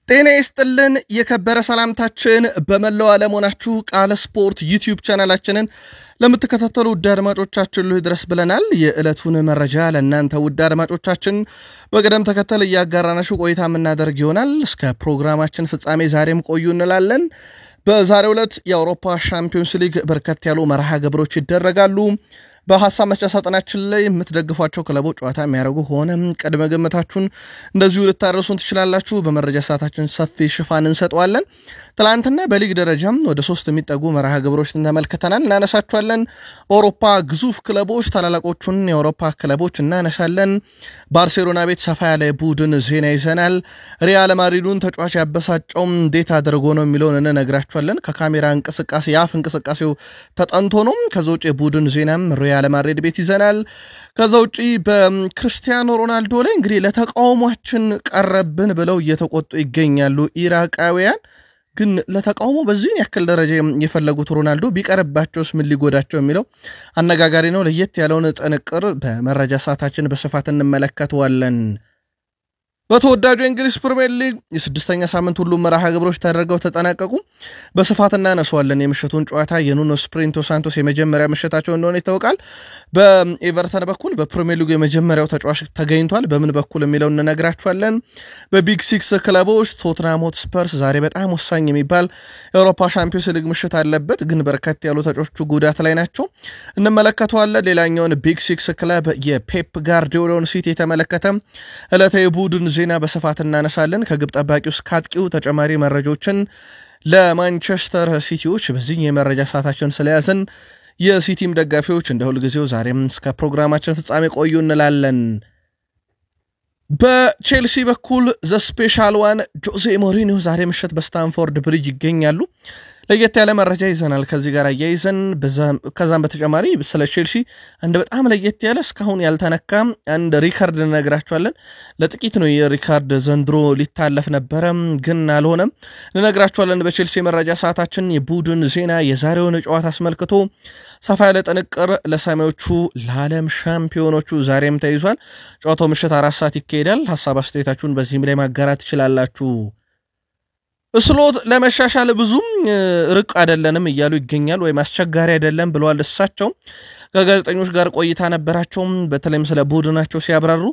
ጤና ይስጥልን የከበረ ሰላምታችን በመላው ዓለም ሆናችሁ ቃል ስፖርት ዩቲዩብ ቻናላችንን ለምትከታተሉ ውድ አድማጮቻችን ሁሉ ድረስ ብለናል። የዕለቱን መረጃ ለእናንተ ውድ አድማጮቻችን በቀደም ተከተል እያጋራናችሁ ቆይታ የምናደርግ ይሆናል። እስከ ፕሮግራማችን ፍጻሜ ዛሬም ቆዩ እንላለን። በዛሬው ዕለት የአውሮፓ ሻምፒዮንስ ሊግ በርከት ያሉ መርሃ ግብሮች ይደረጋሉ። በሐሳብ መስጫ ሳጥናችን ላይ የምትደግፏቸው ክለቦች ጨዋታ የሚያደርጉ ሆነ ቅድመ ግምታችሁን እንደዚሁ ልታደርሱን ትችላላችሁ። በመረጃ ሰዓታችን ሰፊ ሽፋን እንሰጣለን። ትላንትና በሊግ ደረጃም ወደ 3 የሚጠጉ መርሃ ግብሮችን ተመልክተናል፣ እናነሳቸዋለን። በአውሮፓ ግዙፍ ክለቦች ታላላቆቹን የአውሮፓ ክለቦች እናነሳለን። ባርሴሎና ቤት ሰፋ ያለ ቡድን ዜና ይዘናል። ሪያል ማድሪዱን ተጫዋች ያበሳጨው እንዴት አድርጎ ነው የሚለውን እንነግራችኋለን። ከካሜራ እንቅስቃሴ ያፍ እንቅስቃሴው ተጠንቶ ነው። ከዛ ውጪ ቡድን ዜናም ሪያል ማድሪድ ቤት ይዘናል። ከዛ ውጪ በክርስቲያኖ ሮናልዶ ላይ እንግዲህ ለተቃውሟችን ቀረብን ብለው እየተቆጡ ይገኛሉ ኢራቃውያን። ግን ለተቃውሞ በዚህ ያክል ደረጃ የፈለጉት ሮናልዶ ቢቀርባቸውስ ምን ሊጎዳቸው የሚለው አነጋጋሪ ነው። ለየት ያለውን ጥንቅር በመረጃ ሰዓታችን በስፋት እንመለከተዋለን። በተወዳጁ እንግሊዝ ፕሪሚየር ሊግ የስድስተኛ ሳምንት ሁሉ መርሃ ግብሮች ተደርገው ተጠናቀቁ። በስፋት እናነሳዋለን። የምሽቱን ጨዋታ የኑኖ ስፕሪንቶ ሳንቶስ የመጀመሪያ ምሽታቸው እንደሆነ ይታወቃል። በኤቨርተን በኩል በፕሪሚየር ሊጉ የመጀመሪያው ተጫዋች ተገኝቷል። በምን በኩል የሚለው እንነግራችኋለን። በቢግ ሲክስ ክለቦች ቶትናም ሆትስፐርስ ዛሬ በጣም ወሳኝ የሚባል የአውሮፓ ሻምፒዮንስ ሊግ ምሽት አለበት፣ ግን በርከት ያሉ ተጫዋቾቹ ጉዳት ላይ ናቸው፣ እንመለከተዋለን። ሌላኛውን ቢግ ሲክስ ክለብ የፔፕ ጋርዲዮላን ሲቲ የተመለከተ ዕለታዊ ቡድን ዜና በስፋት እናነሳለን። ከግብ ጠባቂው እስከ አጥቂው ተጨማሪ መረጃዎችን ለማንቸስተር ሲቲዎች በዚህ የመረጃ ሰዓታችን ስለያዘን የሲቲም ደጋፊዎች እንደ ሁልጊዜው ዛሬም እስከ ፕሮግራማችን ፍጻሜ ቆዩ እንላለን። በቼልሲ በኩል ዘ ስፔሻል ዋን ጆዜ ሞሪኒዮ ዛሬ ምሽት በስታንፎርድ ብሪጅ ይገኛሉ። ለየት ያለ መረጃ ይዘናል ከዚህ ጋር አያይዘን። ከዛም በተጨማሪ ስለ ቼልሲ አንድ በጣም ለየት ያለ እስካሁን ያልተነካ አንድ ሪካርድ እንነግራችኋለን። ለጥቂት ነው የሪካርድ ዘንድሮ ሊታለፍ ነበረ ግን አልሆነም፣ እንነግራችኋለን። በቼልሲ መረጃ ሰዓታችን የቡድን ዜና የዛሬውን ጨዋታ አስመልክቶ ሰፋ ያለ ጥንቅር ለሰማዮቹ ለዓለም ሻምፒዮኖቹ ዛሬም ተይዟል። ጨዋታው ምሽት 4 ሰዓት ይካሄዳል። ሐሳብ አስተያየታችሁን በዚህም ላይ ማጋራት ትችላላችሁ። ስሎት ለመሻሻል ብዙም ርቅ አይደለንም እያሉ ይገኛል፣ ወይም አስቸጋሪ አይደለም ብለዋል። እሳቸው ከጋዜጠኞች ጋር ቆይታ ነበራቸው። በተለይም ስለ ቡድናቸው ሲያብራሩ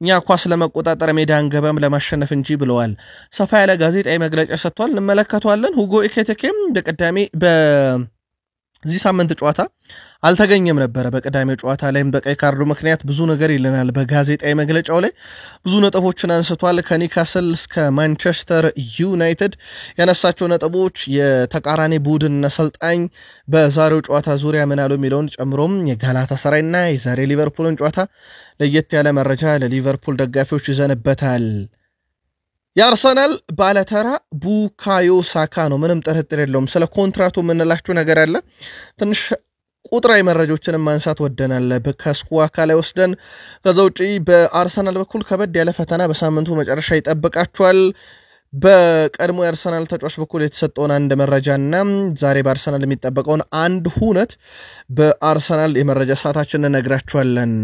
እኛ ኳስ ለመቆጣጠር ሜዳ አንገባም ለማሸነፍ እንጂ ብለዋል። ሰፋ ያለ ጋዜጣዊ መግለጫ ሰጥቷል፣ እንመለከተዋለን። ሁጎ ኤኪቲኬም በቀዳሚ በዚህ ሳምንት ጨዋታ አልተገኘም ነበረ። በቀዳሚው ጨዋታ ላይም በቀይ ካርዱ ምክንያት ብዙ ነገር ይለናል። በጋዜጣዊ መግለጫው ላይ ብዙ ነጥቦችን አንስቷል። ከኒካስል እስከ ማንቸስተር ዩናይትድ ያነሳቸው ነጥቦች፣ የተቃራኒ ቡድን አሰልጣኝ በዛሬው ጨዋታ ዙሪያ ምን አሉ የሚለውን ጨምሮም የጋላታሳራይና የዛሬ ሊቨርፑልን ጨዋታ ለየት ያለ መረጃ ለሊቨርፑል ደጋፊዎች ይዘንበታል። የአርሰናል ባለተራ ቡካዮ ሳካ ነው፣ ምንም ጥርጥር የለውም። ስለ ኮንትራቱ የምንላችሁ ነገር አለ። ትንሽ ቁጥራዊ መረጃዎችንም ማንሳት ወደናል ከስኳካ ላይ ወስደን። ከዛ ውጪ በአርሰናል በኩል ከበድ ያለ ፈተና በሳምንቱ መጨረሻ ይጠብቃቸዋል። በቀድሞ የአርሰናል ተጫዋች በኩል የተሰጠውን አንድ መረጃና ዛሬ በአርሰናል የሚጠበቀውን አንድ ሁነት በአርሰናል የመረጃ ሰዓታችን እነግራችኋለን።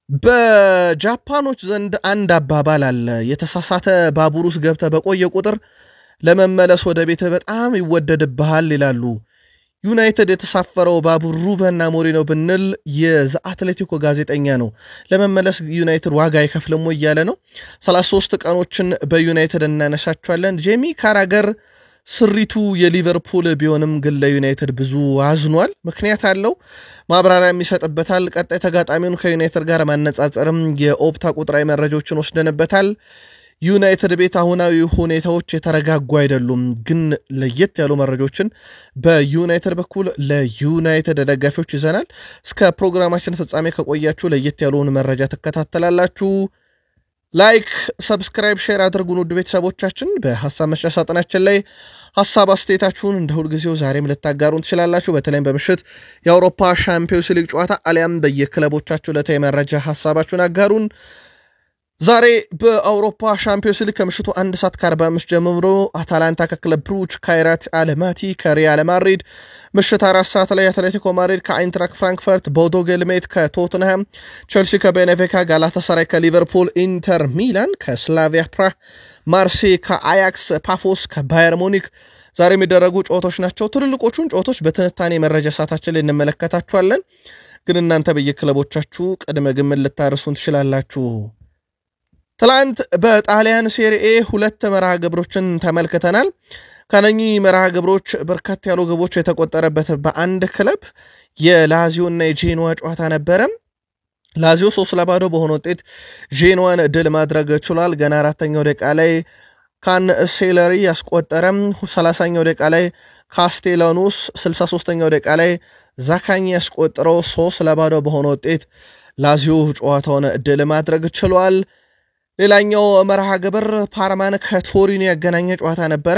በጃፓኖች ዘንድ አንድ አባባል አለ። የተሳሳተ ባቡር ውስጥ ገብተህ በቆየ ቁጥር ለመመለስ ወደ ቤት በጣም ይወደድብሃል ይላሉ። ዩናይትድ የተሳፈረው ባቡር ሩበን አሞሪም ነው ብንል የዘ አትሌቲኮ ጋዜጠኛ ነው። ለመመለስ ዩናይትድ ዋጋ አይከፍልም እያለ ነው። 33 ቀኖችን በዩናይትድ እናነሳቸዋለን። ጄሚ ካራገር ስሪቱ የሊቨርፑል ቢሆንም ግን ለዩናይትድ ብዙ አዝኗል። ምክንያት አለው፣ ማብራሪያ የሚሰጥበታል። ቀጣይ ተጋጣሚውን ከዩናይትድ ጋር ማነጻጸርም የኦፕታ ቁጥራዊ መረጃዎችን ወስደንበታል። ዩናይትድ ቤት አሁናዊ ሁኔታዎች የተረጋጉ አይደሉም፣ ግን ለየት ያሉ መረጃዎችን በዩናይትድ በኩል ለዩናይትድ ደጋፊዎች ይዘናል። እስከ ፕሮግራማችን ፍጻሜ ከቆያችሁ ለየት ያሉን መረጃ ትከታተላላችሁ። ላይክ፣ ሰብስክራይብ፣ ሼር አድርጉን ውድ ቤተሰቦቻችን። በሐሳብ መስጫ ሳጥናችን ላይ ሐሳብ አስተያየታችሁን እንደ ሁልጊዜው ዛሬም ልታጋሩን ትችላላችሁ። በተለይም በምሽት የአውሮፓ ሻምፒዮንስ ሊግ ጨዋታ አሊያም በየክለቦቻችሁ ለታይ መረጃ ሐሳባችሁን አጋሩን። ዛሬ በአውሮፓ ሻምፒዮንስ ሊግ ከምሽቱ 1:45 ጀምሮ አታላንታ ከክለብ ብሩጅ፣ ካይራት አልማቲ ከሪያል ማድሪድ፣ ምሽት 4 ሰዓት ላይ አትሌቲኮ ማድሪድ ከአይንትራክ ፍራንክፈርት፣ ቦዶ ግሊምት ከቶትንሃም፣ ቸልሲ ከቤኔፊካ፣ ጋላታሳራይ ከሊቨርፑል፣ ኢንተር ሚላን ከስላቪያ ፕራህ፣ ማርሴይ ከአያክስ፣ ፓፎስ ከባየር ሙኒክ ዛሬ የሚደረጉ ጨዋታዎች ናቸው። ትልልቆቹን ጨዋታዎች በትንታኔ መረጃ ሰዓታችን ላይ እንመለከታቸዋለን። ግን እናንተ በየክለቦቻችሁ ቅድመ ግምት ልታርሱን ትችላላችሁ። ትላንት በጣሊያን ሴሪኤ 2 መርሃ ግብሮችን ተመልክተናል። ከነኚህ መርሃ ግብሮች በርካታ ያሉ ግቦች የተቆጠረበት በአንድ ክለብ የላዚዮ እና የጄኖዋ ጨዋታ ነበረ። ላዚዮ 3-0 በሆነ ውጤት ጄኖዋን ድል ማድረግ ችሏል። ገና 4ኛው ደቂቃ ላይ ካንሴለሪ ያስቆጠረም፣ 30ኛው ደቂቃ ላይ ካስቴላኖስ፣ 63ኛው ደቂቃ ላይ ዛካኝ ያስቆጠረው 3-0 በሆነ ውጤት ላዚዮ ጨዋታውን ድል ማድረግ ችሏል። ሌላኛው መርሃ ግብር ፓርማን ከቶሪኖ ያገናኘ ጨዋታ ነበረ።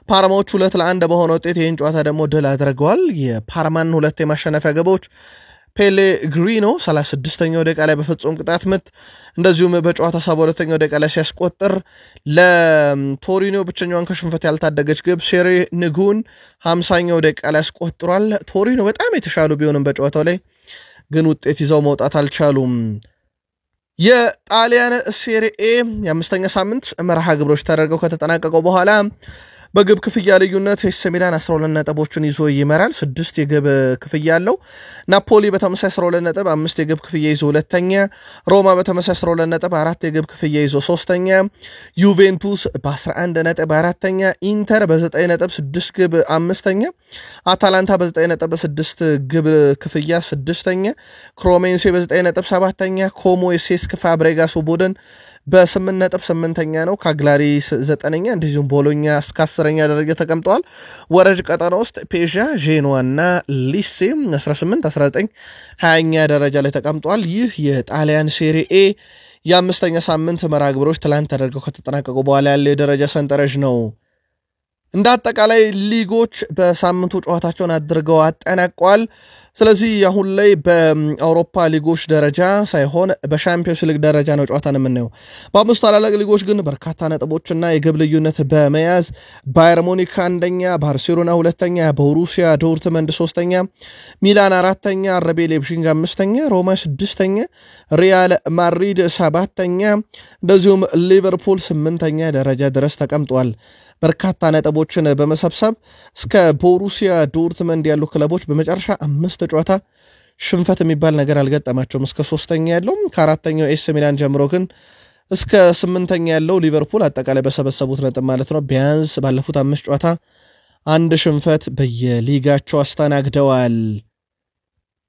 ፓርማዎች 2-1 በሆነ ውጤት ይህን ጨዋታ ደግሞ ድል አድርገዋል። የፓርማን 2 የማሸነፊያ ግቦች ፔሌግሪኖ 36ኛው ደቂቃ ላይ በፍጹም ቅጣት ምት፣ እንደዚሁም በጨዋታ 72ኛው ደቂቃ ላይ ሲያስቆጥር ለቶሪኖ ብቸኛዋን ከሽንፈት ያልታደገች ግብ ሴሬ ንጉን 50ኛው ደቂቃ ላይ ያስቆጥሯል። ቶሪኖ በጣም የተሻሉ ቢሆንም በጨዋታው ላይ ግን ውጤት ይዘው መውጣት አልቻሉም። የጣሊያን ሴሪኤ የ5ኛ ሳምንት መርሃ ግብሮች ተደርገው ከተጠናቀቀው በኋላ በግብ ክፍያ ልዩነት ኤሲ ሚላን 12 ነጥቦችን ይዞ ይመራል። 6 የግብ ክፍያ አለው። ናፖሊ በተመሳሳይ 12 ነጥብ 5 የግብ ክፍያ ይዞ ሁለተኛ፣ ሮማ በተመሳሳይ 12 ነጥብ 4 የግብ ክፍያ ይዞ ሶስተኛ፣ ዩቬንቱስ በ11 ነጥብ አራተኛ፣ ኢንተር በ9 ነጥብ 6 ግብ አምስተኛ፣ አታላንታ በ9 ነጥብ 6 ግብ ክፍያ ስድስተኛ፣ ክሮሜንሴ በ9 ነጥብ ሰባተኛ፣ ኮሞ የሴስክ ፋብሬጋሱ ቡድን በ8 ነጥብ 8ኛ ነው። ካግላሪ 9ኛ፣ እንደዚሁም ቦሎኛ እስከ 10ኛ ደረጃ ተቀምጠዋል። ወራጅ ቀጠና ውስጥ ፔዣ፣ ጄኖዋ እና ሊሴ 18፣ 19፣ 20ኛ ደረጃ ላይ ተቀምጠዋል። ይህ የጣሊያን ሴሪኤ የ5ኛ ሳምንት መርሃ ግብሮች ትላንት ተደርገው ከተጠናቀቁ በኋላ ያለ የደረጃ ሰንጠረዥ ነው። እንደ አጠቃላይ ሊጎች በሳምንቱ ጨዋታቸውን አድርገው አጠናቀዋል። ስለዚህ አሁን ላይ በአውሮፓ ሊጎች ደረጃ ሳይሆን በሻምፒዮንስ ሊግ ደረጃ ነው ጨዋታን የምናየው። በአምስቱ ታላላቅ ሊጎች ግን በርካታ ነጥቦችና የግብ ልዩነት በመያዝ ባየር ሙኒክ አንደኛ፣ ባርሴሎና ሁለተኛ፣ ቦሩሲያ ዶርትመንድ ሶስተኛ፣ ሚላን አራተኛ፣ አርቢ ሌይፕዚግ አምስተኛ፣ ሮማ ስድስተኛ፣ ሪያል ማድሪድ ሰባተኛ፣ እንደዚሁም ሊቨርፑል 8ኛ ደረጃ ድረስ ተቀምጧል። በርካታ ነጥቦችን በመሰብሰብ እስከ ቦሩሲያ ዶርትመንድ ያሉ ክለቦች በመጨረሻ 5 ጨዋታ ሽንፈት የሚባል ነገር አልገጠማቸውም። እስከ 3ኛ ያለው ከ4ኛው ኤሲ ሚላን ጀምሮ ግን እስከ 8ኛ ያለው ሊቨርፑል አጠቃላይ በሰበሰቡት ነጥብ ማለት ነው ቢያንስ ባለፉት 5 ጨዋታ አንድ ሽንፈት በየሊጋቸው አስተናግደዋል።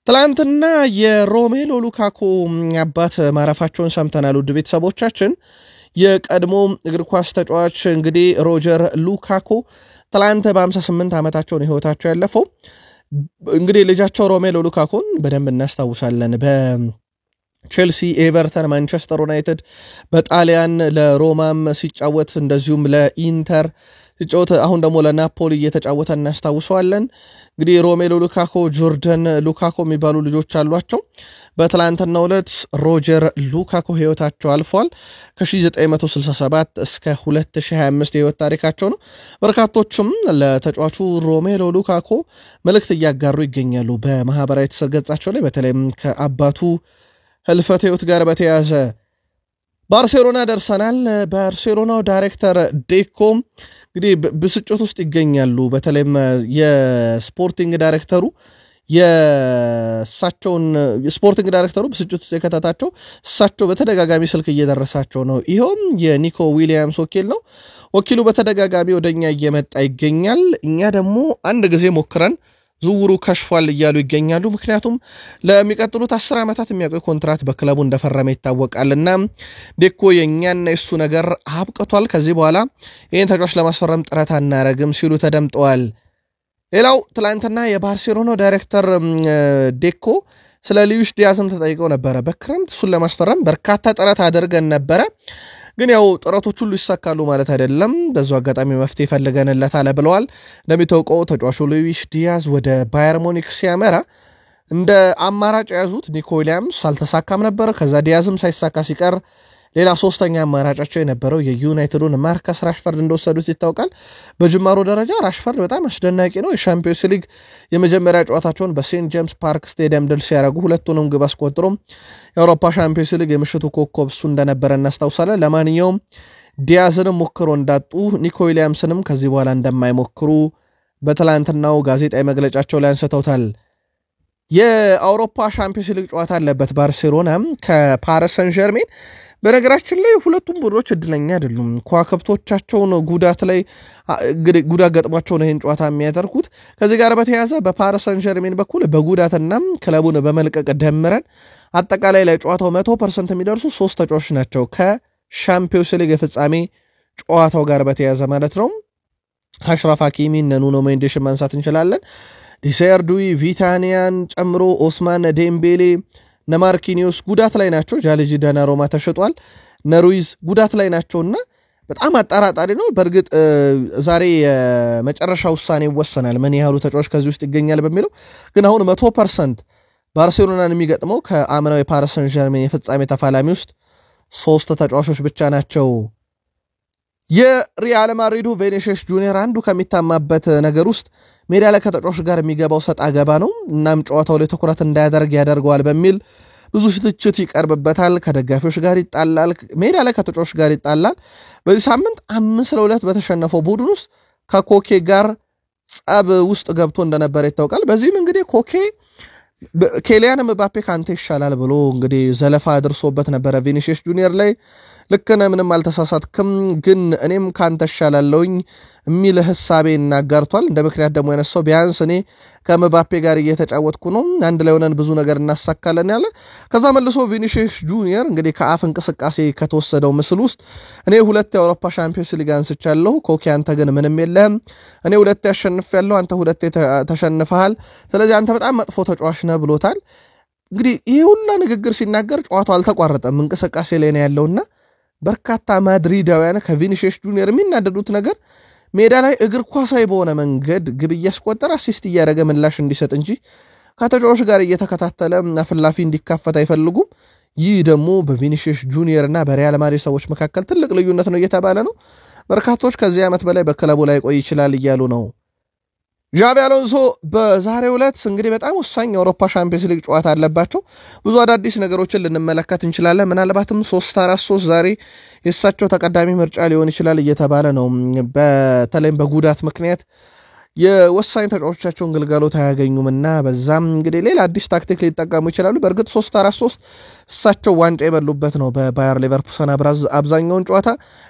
ትላንትና የሮሜሎ ሉካኮ አባት ማረፋቸውን ሰምተናል። ውድ ቤተሰቦቻችን የቀድሞ እግር ኳስ ተጫዋች እንግዲህ ሮጀር ሉካኮ ትላንት በ58 ዓመታቸው ነው ህይወታቸው ያለፈው። እንግዲህ ልጃቸው ሮሜሎ ሉካኮን በደንብ እናስታውሳለን። በቼልሲ፣ ኤቨርተን፣ ማንቸስተር ዩናይትድ፣ በጣሊያን ለሮማም ሲጫወት እንደዚሁም ለኢንተር ሲጫወት አሁን ደግሞ ለናፖሊ እየተጫወተ እናስታውሰዋለን። እንግዲህ ሮሜሎ ሉካኮ፣ ጆርደን ሉካኮ የሚባሉ ልጆች አሏቸው። በትላንትናው ዕለት ሮጀር ሉካኮ ህይወታቸው አልፏል። ከ1967 እስከ 2025 የህይወት ታሪካቸው ነው። በርካቶችም ለተጫዋቹ ሮሜሎ ሉካኮ መልእክት እያጋሩ ይገኛሉ በማህበራዊ ትስስር ገጻቸው ላይ፣ በተለይም ከአባቱ ህልፈተ ህይወት ጋር በተያያዘ። ባርሴሎና ደርሰናል። ባርሴሎናው ዳይሬክተር ዴኮ እንግዲህ ብስጭት ውስጥ ይገኛሉ። በተለይም የስፖርቲንግ ዳይሬክተሩ ስፖርቲንግ ዳይሬክተሩ ብስጭት ውስጥ የከተታቸው እሳቸው በተደጋጋሚ ስልክ እየደረሳቸው ነው። ይኸውም የኒኮ ዊሊያምስ ወኪል ነው። ወኪሉ በተደጋጋሚ ወደኛ እየመጣ ይገኛል። እኛ ደግሞ አንድ ጊዜ ሞክረን ዝውውሩ ከሽፏል እያሉ ይገኛሉ። ምክንያቱም ለሚቀጥሉት 10 ዓመታት የሚያቆይ ኮንትራት በክለቡ እንደፈረመ ይታወቃልና ዴኮ የኛና የሱ ነገር አብቅቷል፣ ከዚህ በኋላ ይህን ተጫዋች ለማስፈረም ጥረት አናረግም ሲሉ ተደምጠዋል። ሌላው ትላንትና የባርሴሎና ዳይሬክተር ዴኮ ስለ ሉዊስ ዲያዝም ተጠይቀው ነበረ። በክረምት እሱን ለማስፈረም በርካታ ጥረት አድርገን ነበረ፣ ግን ያው ጥረቶች ሁሉ ይሳካሉ ማለት አይደለም፣ በዛው አጋጣሚ መፍትሄ ፈልገንለታል ብለዋል። እንደሚታወቀው ተጫዋቹ ሉዊስ ዲያዝ ወደ ባየር ሙኒክ ሲያመራ እንደ አማራጭ የያዙት ኒኮ ዊሊያምስ አልተሳካም ነበር። ከዛ ዲያዝም ሳይሳካ ሲቀር ሌላ ሶስተኛ አማራጫቸው የነበረው የዩናይትዱን ማርከስ ራሽፈርድ እንደወሰዱት ይታወቃል። በጅማሮ ደረጃ ራሽፈርድ በጣም አስደናቂ ነው። የሻምፒዮንስ ሊግ የመጀመሪያ ጨዋታቸውን በሴንት ጄምስ ፓርክ ስቴዲየም ድል ሲያደርጉ ሁለቱንም ግብ አስቆጥሮ የአውሮፓ ሻምፒዮንስ ሊግ የምሽቱ ኮከብ እሱ እንደነበረ እናስታውሳለን። ለማንኛውም ዲያዝንም ሞክሮ እንዳጡ ኒኮ ዊሊያምስንም ከዚህ በኋላ እንደማይሞክሩ በትላንትናው ጋዜጣዊ መግለጫቸው ላይ አንስተውታል። የአውሮፓ ሻምፒዮንስ ሊግ ጨዋታ አለበት ባርሴሎና ከፓሪስ ሰን ዠርሜን። በነገራችን ላይ ሁለቱም ቡድኖች እድለኛ አይደሉም። ከዋክብቶቻቸውን ጉዳት ገጥሟቸው ነው ይህን ጨዋታ የሚያደርጉት። ከዚህ ጋር በተያያዘ በፓሪስ ሰን ዠርሜን በኩል በጉዳትና ክለቡን በመልቀቅ ደምረን አጠቃላይ ላይ ጨዋታው 100% የሚደርሱ 3 ተጫዋቾች ናቸው ከሻምፒዮንስ ሊግ የፍጻሜ ጨዋታው ጋር በተያያዘ ማለት ነው። አሽራፍ ሀኪሚ፣ ኑኖ ሜንዴሽን ማንሳት እንችላለን። ዲሴር ዱዊ፣ ቪታኒያን ጨምሮ ኦስማን ዴምቤሌ፣ ነማርኪኒዮስ ጉዳት ላይ ናቸው። ጃልጂ ዳናሮማ ተሽጧል። ነሩይዝ ጉዳት ላይ ናቸውና በጣም አጣራጣሪ ነው። በእርግጥ ዛሬ የመጨረሻ ውሳኔ ይወሰናል ምን ያህሉ ተጫዋች ከዚህ ውስጥ ይገኛል በሚለው። ግን አሁን 100% ባርሴሎናን የሚገጥመው ከአምናው የፓሪስ ሰን ዠርሜን የፍጻሜ ተፋላሚ ውስጥ 3 ተጫዋቾች ብቻ ናቸው። የሪያል ማድሪዱ ቪኒሲየስ ጁኒየር አንዱ ከሚታማበት ነገር ውስጥ ሜዳ ላይ ከተጫዋቾች ጋር የሚገባው ሰጣ ገባ ነው። እናም ጨዋታው ላይ ትኩረት እንዳያደርግ ያደርገዋል በሚል ብዙ ትችት ይቀርብበታል። ከደጋፊዎች ጋር ይጣላል፣ ሜዳ ላይ ከተጫዋቾች ጋር ይጣላል። በዚህ ሳምንት 5-2 በተሸነፈው ቡድን ውስጥ ከኮኬ ጋር ጸብ ውስጥ ገብቶ እንደነበረ ይታወቃል። በዚህም እንግዲህ ኮኬ ኬሊያን ምባፔ ካንተ ይሻላል ብሎ እንግዲህ ዘለፋ አድርሶበት ነበረ ቪኒሲየስ ጁኒየር ላይ። ልክ ነህ፣ ምንም አልተሳሳትክም፣ ግን እኔም ካንተ ይሻላለሁኝ የሚል ሐሳቤ እናጋርቷል። እንደ ምክንያት ደግሞ ያነሳው ቢያንስ እኔ ከምባፔ ጋር እየተጫወትኩ ነው፣ አንድ ላይ ሆነን ብዙ ነገር እናሳካለን ያለ። ከዛ መልሶ ቪኒሲየስ ጁኒየር እንግዲህ ከአፍ እንቅስቃሴ ከተወሰደው ምስል ውስጥ እኔ 2 የአውሮፓ ሻምፒዮንስ ሊግ አንስቻለሁ፣ ኮኬ አንተ ግን ምንም የለህም፣ እኔ 2 ያሸንፋለሁ፣ አንተ 2 ተሸንፈሃል፣ ስለዚህ አንተ በጣም መጥፎ ተጫዋች ነህ ብሎታል። እንግዲህ ይሄ ሁሉ ንግግር ሲናገር ጨዋታው አልተቋረጠም፣ እንቅስቃሴ ላይ ነው ያለውና በርካታ ማድሪዳውያን ከቪኒሲየስ ጁኒየር የሚናደዱት ነገር ሜዳ ላይ እግር ኳሳዊ በሆነ መንገድ ግብ እያስቆጠረ አሲስት እያደረገ ምላሽ እንዲሰጥ እንጂ ከተጫዋቾች ጋር እየተከታተለ አፍላፊ እንዲካፈት አይፈልጉም። ይህ ደግሞ በቪኒሲየስ ጁኒየር እና በሪያል ማድሪድ ሰዎች መካከል ትልቅ ልዩነት ነው እየተባለ ነው። በርካቶች ከዚህ ዓመት በላይ በክለቡ ላይ ቆይ ይችላል እያሉ ነው። ዣቪ አሎንሶ በዛሬው ዕለት እንግዲህ በጣም ወሳኝ የአውሮፓ ሻምፒዮንስ ሊግ ጨዋታ አለባቸው። ብዙ አዳዲስ ነገሮችን ልንመለከት እንችላለን። ምናልባትም 3-4-3 ዛሬ የእሳቸው ተቀዳሚ ምርጫ ሊሆን ይችላል እየተባለ ነው። በተለይም በጉዳት ምክንያት የወሳኝ ተጫዋቾቻቸውን ግልጋሎት አያገኙምና በዛም እንግዲህ ሌላ አዲስ ታክቲክ ሊጠቀሙ ይችላሉ። በእርግጥ 3-4-3 እሳቸው ዋንጫ የበሉበት ነው በባየር ሌቨርኩሰን አብዛኛውን ጨዋታ።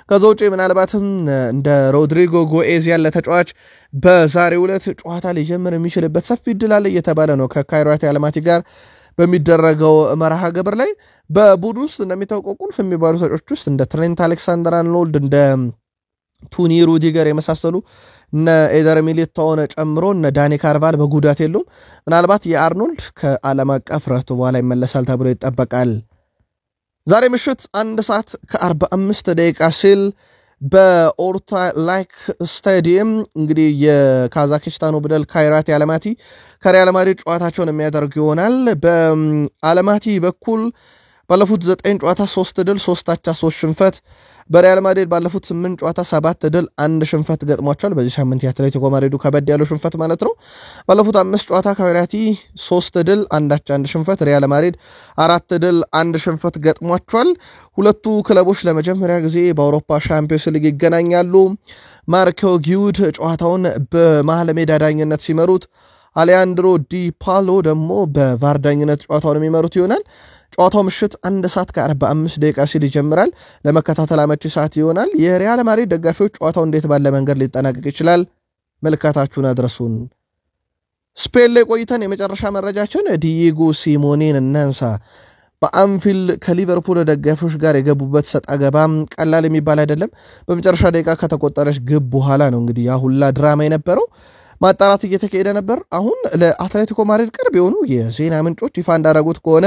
ከዛ ውጪ ምናልባትም እንደ ሮድሪጎ ጎኤዝ ያለ ተጫዋች በዛሬው ዕለት ጨዋታ ሊጀምር የሚችልበት ሰፊ እድል አለ እየተባለ ነው። ከካይራት አልማቲ ጋር በሚደረገው መርሃ ግብር ላይ በቡድን ውስጥ እንደሚታወቀው ቁልፍ የሚባሉ ተጫዋቾች ውስጥ እንደ ትሬንት አሌክሳንደር-አርኖልድ እንደ ቶኒ ሩዲገር የመሳሰሉ እነ ኤደር ሚሊታውን ጨምሮ እነ ዳኒ ካርቫል በጉዳት የሉም። ምናልባት የአርኖልድ ከዓለም አቀፍ ረፍት በኋላ ይመለሳል ተብሎ ይጠበቃል። ዛሬ ምሽት 1:45 ሲል በኦርታ ላይክ ስታዲየም እንግዲህ የካዛኪስታኑ ቡድን ካይራት አልማቲ ከሪያል ማድሪድ ጨዋታቸውን የሚያደርጉ ይሆናል። በአልማቲ በኩል ባለፉት 9 ጨዋታ 3 ድል 3 አቻ 3 ሽንፈት፣ በሪያል ማድሪድ ባለፉት 8 ጨዋታ 7 ድል 1 ሽንፈት ገጥሟቸዋል። በዚህ ሳምንት የአትሌቲኮ ማድሪዱ ከበድ ያለው ሽንፈት ማለት ነው። ባለፉት 5 ጨዋታ ካይራቲ 3 ድል 1 አቻ 1 ሽንፈት፣ ሪያል ማድሪድ 4 ድል 1 ሽንፈት ገጥሟቸዋል። ሁለቱ ክለቦች ለመጀመሪያ ጊዜ በአውሮፓ ሻምፒዮንስ ሊግ ይገናኛሉ። ማርኮ ጊዩድ ጨዋታውን በመሃል ሜዳ ዳኝነት ሲመሩት፣ አሌያንድሮ ዲ ፓሎ ደግሞ በቫር ዳኝነት ጨዋታውን የሚመሩት ይሆናል። ጨዋታው ምሽት 1:45 ሲል ይጀምራል። ለመከታተል አመቺ ሰዓት ይሆናል። የሪያል ማድሪድ ደጋፊዎች ጨዋታው እንዴት ባለ መንገድ ሊጠናቀቅ ይችላል? መልካታችሁን አድረሱን። ስፔን ላይ ቆይተን የመጨረሻ መረጃችን ዲዬጎ ሲሞኔን እናንሳ። በአንፊልድ ከሊቨርፑል ደጋፊዎች ጋር የገቡበት ሰጣ ገባም ቀላል የሚባል አይደለም። በመጨረሻ ደቂቃ ከተቆጠረች ግብ በኋላ ነው እንግዲህ ያ ሁላ ድራማ የነበረው። ማጣራት እየተካሄደ ነበር። አሁን ለአትሌቲኮ ማድሪድ ቅርብ የሆኑ የዜና ምንጮች ይፋ እንዳደረጉት ከሆነ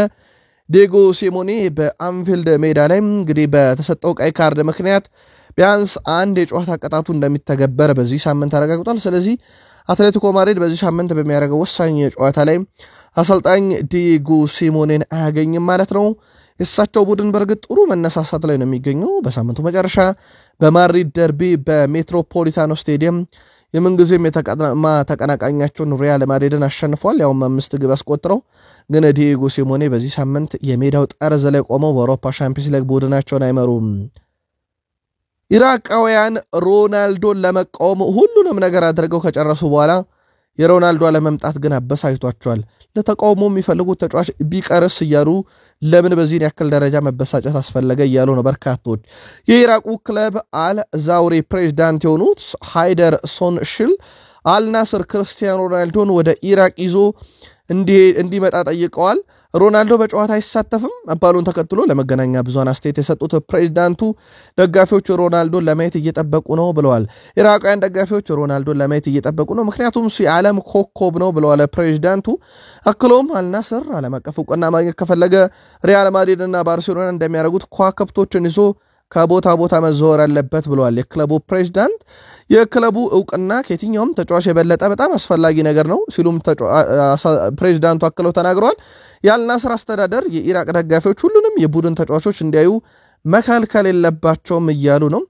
ዲዬጎ ሲሞኔ በአንፊልድ ሜዳ ላይ እንግዲህ በተሰጠው ቀይ ካርድ ምክንያት ቢያንስ አንድ የጨዋታ ቅጣቱ እንደሚተገበር በዚህ ሳምንት አረጋግጧል። ስለዚህ አትሌቲኮ ማድሪድ በዚህ ሳምንት በሚያደርገው ወሳኝ ጨዋታ ላይ አሰልጣኝ ዲዬጎ ሲሞኔን አያገኝም ማለት ነው። የእሳቸው ቡድን በእርግጥ ጥሩ መነሳሳት ላይ ነው የሚገኘው። በሳምንቱ መጨረሻ በማድሪድ ደርቢ በሜትሮፖሊታኖ ስቴዲየም የምንጊዜም ተቀናቃኛቸውን ሪያል ማድሪድን አሸንፏል። ያውም 5 ግብ አስቆጥረው። ግን ዲዬጎ ሲሞኔ በዚህ ሳምንት የሜዳው ጠርዝ ላይ ቆመው በአውሮፓ ሻምፒዮንስ ሊግ ቡድናቸውን አይመሩም። ኢራቃውያን ሮናልዶን ለመቃወም ሁሉንም ነገር አድርገው ከጨረሱ በኋላ የሮናልዶ ለመምጣት ግን አበሳጭቷቸዋል። ለተቃውሞ የሚፈልጉት ተጫዋች ቢቀርስ እያሉ ለምን በዚህ ያክል ደረጃ መበሳጨት አስፈለገ እያሉ ነው በርካቶች። የኢራቁ ክለብ አልዛውሪ ፕሬዝዳንት የሆኑት ሃይደር ሶንሽል አልናስር ክርስቲያኖ ሮናልዶን ወደ ኢራቅ ይዞ እንዲመጣ ጠይቀዋል። ሮናልዶ በጨዋታ አይሳተፍም መባሉን ተከትሎ ለመገናኛ ብዙሃን አስተያየት የሰጡት ፕሬዝዳንቱ ደጋፊዎች ሮናልዶን ለማየት እየጠበቁ ነው ብለዋል። ኢራቃውያን ደጋፊዎች ሮናልዶን ለማየት እየጠበቁ ነው ምክንያቱም እሱ የዓለም ኮከብ ነው ብለዋል ፕሬዝዳንቱ። አክሎም አልናስር ዓለም አቀፍ እውቅና ማግኘት ከፈለገ ሪያል ማድሪድ እና ባርሴሎና እንደሚያደርጉት ከዋክብቶችን ይዞ ከቦታ ቦታ መዘወር አለበት ብለዋል የክለቡ ፕሬዝዳንት። የክለቡ እውቅና ከየትኛውም ተጫዋች የበለጠ በጣም አስፈላጊ ነገር ነው ሲሉም ፕሬዝዳንቱ አክለው ተናግረዋል። የአልናስር አስተዳደር የኢራቅ ደጋፊዎች ሁሉንም የቡድን ተጫዋቾች እንዲያዩ መከልከል የለባቸውም እያሉ ነው።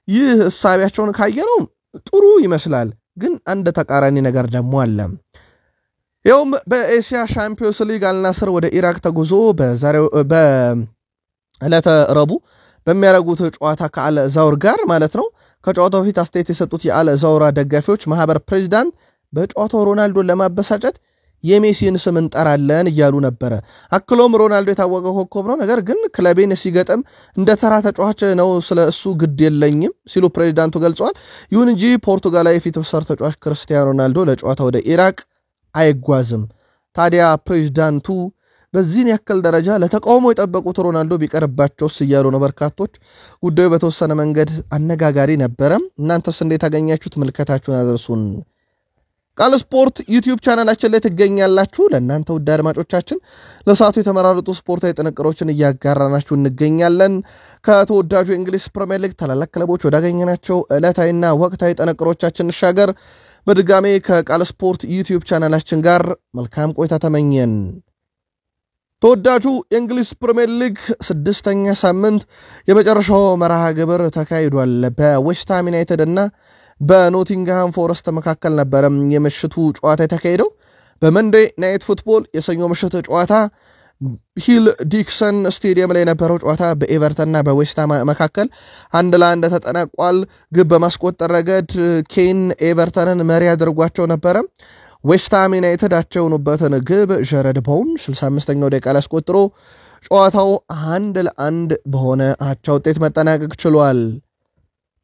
ይህ ሐሳባቸውን ካየነው ጥሩ ይመስላል፣ ግን አንድ ተቃራኒ ነገር ደግሞ አለ። ይኸውም በኤሲያ ሻምፒዮንስ ሊግ አልናስር ወደ ኢራቅ ተጉዞ በዕለተ ረቡዕ በሚያደርጉት ጨዋታ ከአልዛውር ጋር ማለት ነው። ከጨዋታው በፊት አስተያየት የሰጡት የአልዛውራ ደጋፊዎች ማህበር ፕሬዝዳንት በጨዋታው ሮናልዶን ለማበሳጨት የሜሲን ስም እንጠራለን እያሉ ነበረ። አክሎም ሮናልዶ የታወቀ ኮከብ ነው፣ ነገር ግን ክለቤን ሲገጥም እንደ ተራ ተጫዋች ነው፣ ስለ እሱ ግድ የለኝም ሲሉ ፕሬዝዳንቱ ገልጸዋል። ይሁን እንጂ ፖርቱጋላዊ ፊት ሰር ተጫዋች ክርስቲያኖ ሮናልዶ ለጨዋታ ወደ ኢራቅ አይጓዝም። ታዲያ ፕሬዝዳንቱ በዚህን ያክል ደረጃ ለተቃውሞ የጠበቁት ሮናልዶ ቢቀርባቸውስ እያሉ ነው በርካቶች። ጉዳዩ በተወሰነ መንገድ አነጋጋሪ ነበረ። እናንተስ እንዴት አገኛችሁት? ምልከታችሁን አድርሱን። ቃል ስፖርት ዩቲዩብ ቻናላችን ላይ ትገኛላችሁ። ለእናንተ ውድ አድማጮቻችን ለሰዓቱ የተመራረጡ ስፖርታዊ ጥንቅሮችን እያጋራናችሁ እንገኛለን። ከተወዳጁ የእንግሊዝ ፕሪሚየር ሊግ ታላላቅ ክለቦች ወዳገኘናቸው ዕለታዊና ወቅታዊ ጥንቅሮቻችን እንሻገር። በድጋሜ ከቃል ስፖርት ዩቲዩብ ቻናላችን ጋር መልካም ቆይታ ተመኘን። ተወዳጁ የእንግሊዝ ፕሪሚየር ሊግ 6ኛ ሳምንት የመጨረሻው መርሃ ግብር ተካሂዷል። በዌስትሃም ዩናይትድ እና በኖቲንግሃም ፎረስት መካከል ነበረ የምሽቱ ጨዋታ የተካሄደው። በመንዴይ ናይት ፉትቦል የሰኞ ምሽት ጨዋታ ሂል ዲክሰን ስቴዲየም ላይ የነበረው ጨዋታ በኤቨርተንና በዌስትሃም መካከል 1-1 ተጠናቋል። ግብ በማስቆጠር ረገድ ኬን ኤቨርተንን መሪ አድርጓቸው ነበረ። ዌስትሃም ዩናይትድ አቻ የሆኑበትን ግብ ጀረድ ቦውን 65ኛው ደቂቃ ላይ አስቆጥሮ ጨዋታው 1-1 በሆነ አቻ ውጤት መጠናቀቅ ችሏል።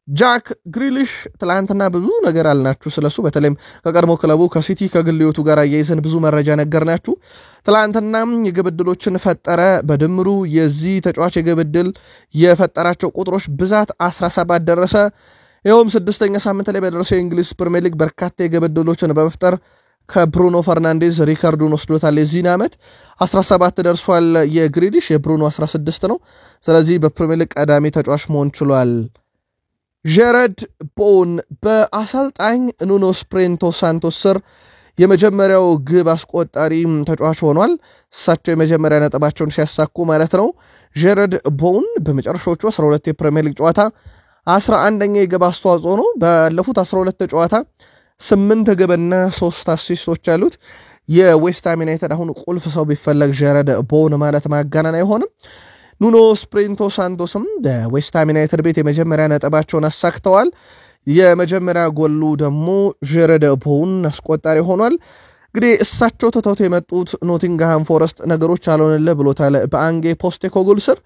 ጃክ ግሪሊሽ ትላንትና ብዙ ነገር አልናችሁ ስለሱ፣ በተለይም ከቀድሞ ክለቡ ከሲቲ ከግል ሕይወቱ ጋር አያይዘን ብዙ መረጃ ነገርናችሁ። ትላንትና የግብ ዕድሎችን ፈጠረ። በድምሩ የዚህ ተጫዋች የግብ ዕድል የፈጠራቸው ቁጥሮች ብዛት 17 ደረሰ። ይኸውም 6ኛ ሳምንት ላይ በደረሰው የእንግሊዝ ፕሪሚየር ሊግ በርካታ የግብ ዕድሎችን በመፍጠር ከብሩኖ ፈርናንዴዝ ሪካርዱን ወስዶታል። የዚህን ዓመት 17 ደርሷል የግሪሊሽ፣ የብሩኖ 16 ነው። ስለዚህ በፕሪሚየር ሊግ ቀዳሚ ተጫዋች መሆን ችሏል። ጀረድ ቦውን በአሰልጣኝ ኑኖ ስፕሪንቶ ሳንቶስ ስር የመጀመሪያው ግብ አስቆጣሪ ተጫዋች ሆኗል። እሳቸው የመጀመሪያ ነጥባቸውን ሲያሳኩ ማለት ነው። ጀረድ ቦውን በመጨረሻዎቹ 12 የፕሪሚየር ሊግ ጨዋታ 11ኛ የግብ አስተዋጽኦ ነው። ባለፉት 12 ጨዋታ 8 ግብና 3 አሲስቶች ያሉት የዌስትሃም ዩናይትድ አሁን ቁልፍ ሰው ቢፈለግ ጀረድ ቦውን ማለት ማጋነን አይሆንም። ኑኖ ስፕሪንቶ ሳንቶስም በዌስትሃም ዩናይትድ ቤት የመጀመሪያ ነጥባቸውን አሳክተዋል። የመጀመሪያ ጎሉ ደግሞ ጀረድ ቦውን አስቆጣሪ ሆኗል። እንግዲህ እሳቸው ተተውት የመጡት ኖቲንግሃም ፎረስት ነገሮች አልሆንልህ ብሎታል በአንጌ ፖስቴኮግሉ ስር።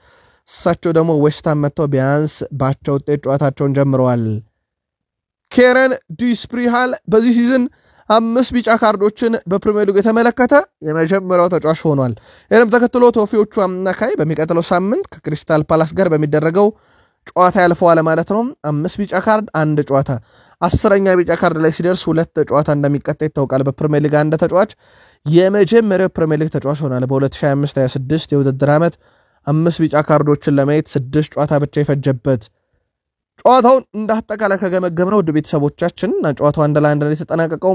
እሳቸው ደግሞ ዌስትሃም መጥተው ቢያንስ ባቻ ውጤት ጨዋታቸውን ጀምረዋል። ኬረን ዲስፕሪሃል በዚህ ሲዝን 5 ቢጫ ካርዶችን በፕሪሚየር ሊግ የተመለከተ የመጀመሪያው ተጫዋች ሆኗል። ይህንም ተከትሎ ቶፊዎቹ አማካይ በሚቀጥለው ሳምንት ከክሪስታል ፓላስ ጋር በሚደረገው ጨዋታ ያልፈዋል ማለት ነው። 5 ቢጫ ካርድ 1 ጨዋታ፣ 10ኛ ቢጫ ካርድ ላይ ሲደርስ 2 ጨዋታ እንደሚቀጣ ይታወቃል። በፕሪሚየር ሊግ አንድ ተጫዋች የመጀመሪያው ፕሪሚየር ሊግ ተጫዋች ሆኗል። በ2025-26 የውድድር ዓመት 5 ቢጫ ካርዶችን ለማየት 6 ጨዋታ ብቻ የፈጀበት። ጨዋታውን እንዳጠቃላይ ከገመገምነው ውድ ቤተሰቦቻችን ጨዋታው 1-1 የተጠናቀቀው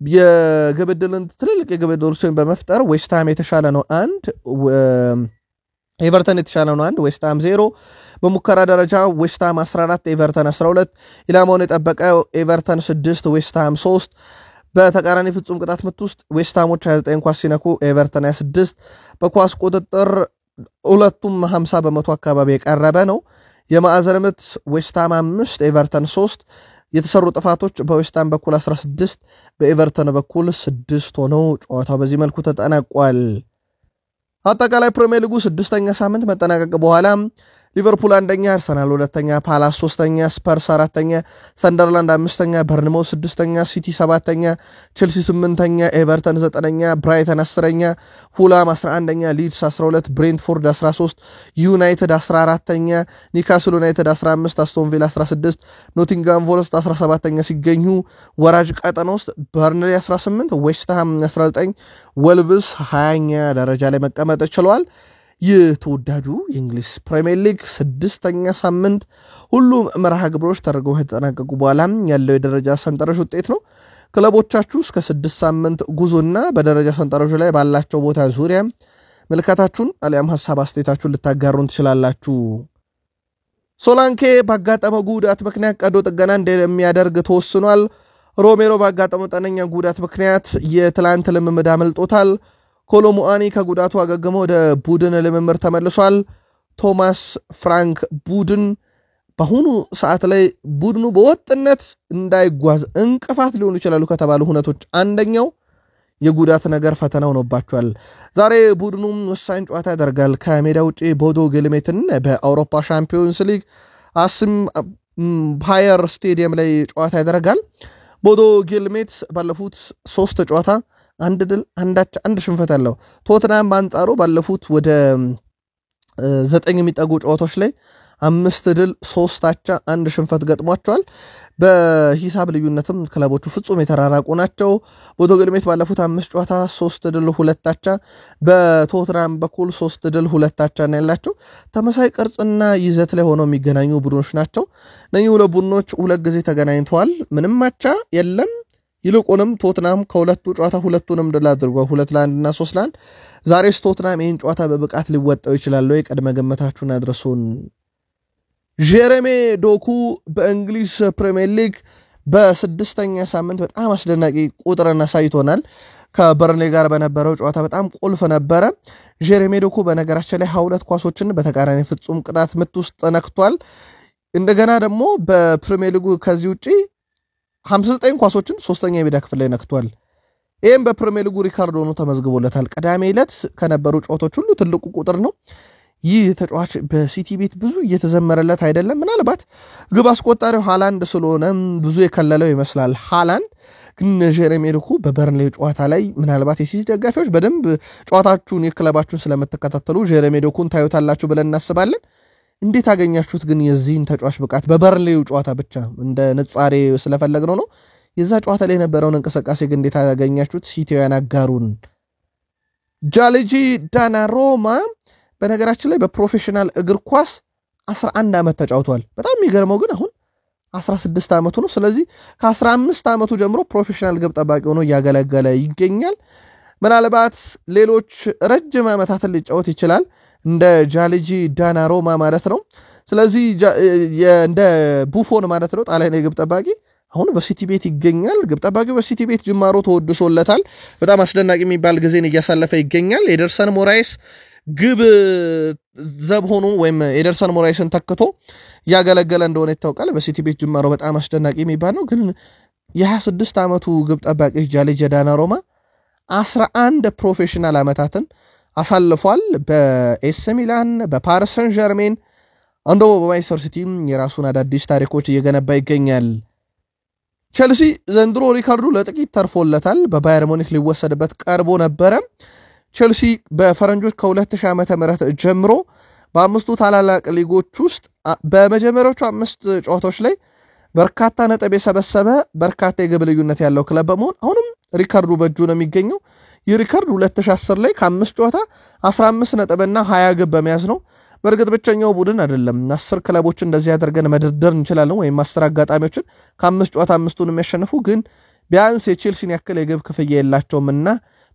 የግብ ዕድልን ትልልቅ የግብ ዕድሎችን በመፍጠር ዌስትሃም የተሻለ ነው 1፣ ኤቨርተን የተሻለ ነው 1፣ ዌስትሃም 0። በሙከራ ደረጃ ዌስትሃም 14 ኤቨርተን 12፣ ኢላማውን የጠበቀ ኤቨርተን 6 ዌስትሃም 3። በተቃራኒ ፍጹም ቅጣት ምት ውስጥ ዌስትሃሞች 29 ኳስ ሲነኩ ኤቨርተን 26። በኳስ ቁጥጥር ሁለቱም 50% አካባቢ የቀረበ ነው። የማዕዘን ምት ዌስትሃም 5 ኤቨርተን 3 የተሰሩ ጥፋቶች በዌስትሃም በኩል 16 በኤቨርተን በኩል 6 ሆነው ጨዋታው በዚህ መልኩ ተጠናቋል። አጠቃላይ ፕሪሚየር ሊጉ 6ኛ ሳምንት መጠናቀቅ በኋላ ሊቨርፑል 1ኛ፣ አርሰናል 2ኛ፣ ፓላስ 3ኛ፣ ስፐርስ 4ኛ፣ ሰንደርላንድ 5ኛ፣ በርንማውዝ 6ኛ፣ ሲቲ 7ኛ፣ ቼልሲ 8ኛ፣ ኤቨርተን 9ኛ፣ ብራይተን 10ኛ፣ ፉላም 11ኛ፣ ሊድስ 12፣ ብሬንትፎርድ 13፣ ዩናይትድ 14ኛ፣ ኒውካስል ዩናይትድ 15፣ አስቶን ቪላ 16፣ ኖቲንጋም ፎረስት 17ኛ ሲገኙ ወራጅ ቀጠና ውስጥ በርንሊ 18፣ ዌስትሃም 19፣ ወልቭስ 20ኛ ደረጃ ላይ መቀመጥ ችለዋል። ይህ ተወዳጁ የእንግሊዝ ፕሪሚየር ሊግ 6ኛ ሳምንት ሁሉም መርሃ ግብሮች ተደርገው ከተጠናቀቁ በኋላ ያለው የደረጃ ሰንጠረዥ ውጤት ነው። ክለቦቻችሁ እስከ 6 ሳምንት ጉዞና በደረጃ ሰንጠረዡ ላይ ባላቸው ቦታ ዙሪያ መልካታችሁን አሊያም ሐሳብ አስተያየታችሁን ልታጋሩን ትችላላችሁ። ሶላንኬ ባጋጠመው ጉዳት ምክንያት ቀዶ ጥገና እንደሚያደርግ ተወስኗል። ሮሜሮ ባጋጠመው ጠነኛ ጉዳት ምክንያት የትላንት ልምምድ አመልጦታል። ኮሎሙአኒ ከጉዳቱ አገግሞ ወደ ቡድን ልምምድ ተመልሷል። ቶማስ ፍራንክ ቡድን በአሁኑ ሰዓት ላይ ቡድኑ በወጥነት እንዳይጓዝ እንቅፋት ሊሆኑ ይችላሉ ከተባሉ ሁነቶች አንደኛው የጉዳት ነገር ፈተና ሆኖባቸዋል። ዛሬ ቡድኑም ወሳኝ ጨዋታ ያደርጋል ከሜዳ ውጪ ቦዶ ግልሜትን በአውሮፓ ሻምፒዮንስ ሊግ አስም ባየር ስቴዲየም ላይ ጨዋታ ያደርጋል። ቦዶ ግልሜት ባለፉት 3 ጨዋታ አንድ ድል አንድ ሽንፈት አለው። ቶትናም በአንጻሩ ባለፉት ወደ 9 የሚጠጉ ጨዋታዎች ላይ 5 ድል 3 አቻ 1 ሽንፈት ገጥሟቸዋል። በሂሳብ ልዩነትም ክለቦቹ ፍጹም የተራራቁ ናቸው። ቦዶ ግልሜት ባለፉት 5 ጨዋታ 3 ድል 2 አቻ፣ በቶትናም በኩል 3 ድል 2 አቻ ነው ያላቸው። ተመሳሳይ ቅርጽና ይዘት ላይ ሆነው የሚገናኙ ቡድኖች ናቸው። እነኚህ ሁለት ቡድኖች 2 ጊዜ ተገናኝተዋል። ምንም አቻ የለም። ይልቁንም ቶትናም ከሁለቱ ጨዋታ ሁለቱንም ድል አድርጓል። 2-1 እና 3-1። ዛሬስ ቶትናም ይህን ጨዋታ በብቃት ሊወጣው ይችላል ወይ? ቀድመ ገመታችሁን አድርሱን። ጀረሚ ዶኩ በእንግሊዝ ፕሪሚየር ሊግ በ6ኛ ሳምንት በጣም አስደናቂ ቁጥርን አሳይቶናል። ከበርንሌ ጋር በነበረው ጨዋታ በጣም ቁልፍ ነበረ። ጀረሚ ዶኩ በነገራችን ላይ 2 ኳሶችን በተቃራኒ ፍጹም ቅጣት ምት ውስጥ ነክቷል። እንደገና ደግሞ በፕሪሚየር ሊጉ ከዚህ ውጪ 59 ኳሶችን 3ኛ የሜዳ ክፍል ላይ ነክቷል። ይህም በፕሪሚየር ሊጉ ሪካርድ ሆኖ ተመዝግቦለታል። ቅዳሜ ዕለት ከነበሩ ጨዋታዎች ሁሉ ትልቁ ቁጥር ነው። ይህ ተጫዋች በሲቲ ቤት ብዙ እየተዘመረለት አይደለም። ምናልባት ግብ አስቆጣሪው ሃላንድ ስለሆነ ብዙ የከለለው ይመስላል። ሃላንድ ግን ጀረሚ ዶኩ በበርንሌ ጨዋታ ላይ ምናልባት የሲቲ ደጋፊዎች በደንብ ጨዋታችሁን የክለባችሁን ስለምትከታተሉ ጀረሚ ዶኩን ታዩታላችሁ ብለን እናስባለን። እንዴት አገኛችሁት ግን የዚህን ተጫዋች ብቃት? በበርንሌው ጨዋታ ብቻ እንደ ንጻሬ ስለፈለግነው ነው። የዛ ጨዋታ ላይ የነበረውን እንቅስቃሴ ግን እንዴት አገኛችሁት? ሲቲውያን አጋሩን። ጃልጂ ዳናሮማ በነገራችን ላይ በፕሮፌሽናል እግር ኳስ 11 ዓመት ተጫውቷል። በጣም የሚገርመው ግን አሁን 16 ዓመቱ ነው። ስለዚህ ከ15 ዓመቱ ጀምሮ ፕሮፌሽናል ግብ ጠባቂ ሆኖ እያገለገለ ይገኛል። ምናልባት ሌሎች ረጅም ዓመታትን ሊጫወት ይችላል እንደ ጃልጂ ዳናሮማ ማለት ነው። ስለዚህ እንደ ቡፎን ማለት ነው ጣሊያን የግብ ጠባቂ አሁን በሲቲ ቤት ይገኛል። ግብ ጠባቂው በሲቲ ቤት ጅማሮ ተወድሶለታል። በጣም አስደናቂ የሚባል ጊዜን እያሳለፈ ይገኛል። ኤደርሰን ሞራይስ ግብ ዘብ ሆኖ ወይም ኤደርሰን ሞራይስን ተክቶ ያገለገለ እንደሆነ ይታወቃል። በሲቲ ቤት ጅማሮ በጣም አስደናቂ የሚባል ነው። ግን የ26 ዓመቱ ግብ ጠባቂ ጃልጂ ዳናሮማ 11 ፕሮፌሽናል ዓመታትን አሳልፏል። በኤስ ሚላን፣ በፓሪስ ሰን ዠርሜን አንዶ በማንቸስተር ሲቲ የራሱን አዳዲስ ታሪኮች እየገነባ ይገኛል። ቸልሲ ዘንድሮ ሪካርዱ ለጥቂት ተርፎለታል። በባየር ሙኒክ ሊወሰድበት ቀርቦ ነበረ። ቸልሲ በፈረንጆች ከ2000 ዓመተ ምህረት ጀምሮ በአምስቱ ታላላቅ ሊጎች ውስጥ በመጀመሪያዎቹ 5 ጨዋታዎች ላይ በርካታ ነጥብ የሰበሰበ በርካታ የግብ ልዩነት ያለው ክለብ በመሆን አሁንም ሪካርዱ በእጁ ነው የሚገኘው። ይህ ሪካርድ 2010 ላይ ከ5 ጨዋታ 15 ነጥብና 20 ግብ በመያዝ ነው። በእርግጥ ብቸኛው ቡድን አይደለም። 10 ክለቦችን እንደዚህ አድርገን መደርደር እንችላለን፣ ወይም 10 አጋጣሚዎችን ከ5 ጨዋታ 5ቱን የሚያሸንፉ ግን ቢያንስ የቼልሲን ያክል የግብ ክፍያ የላቸውምና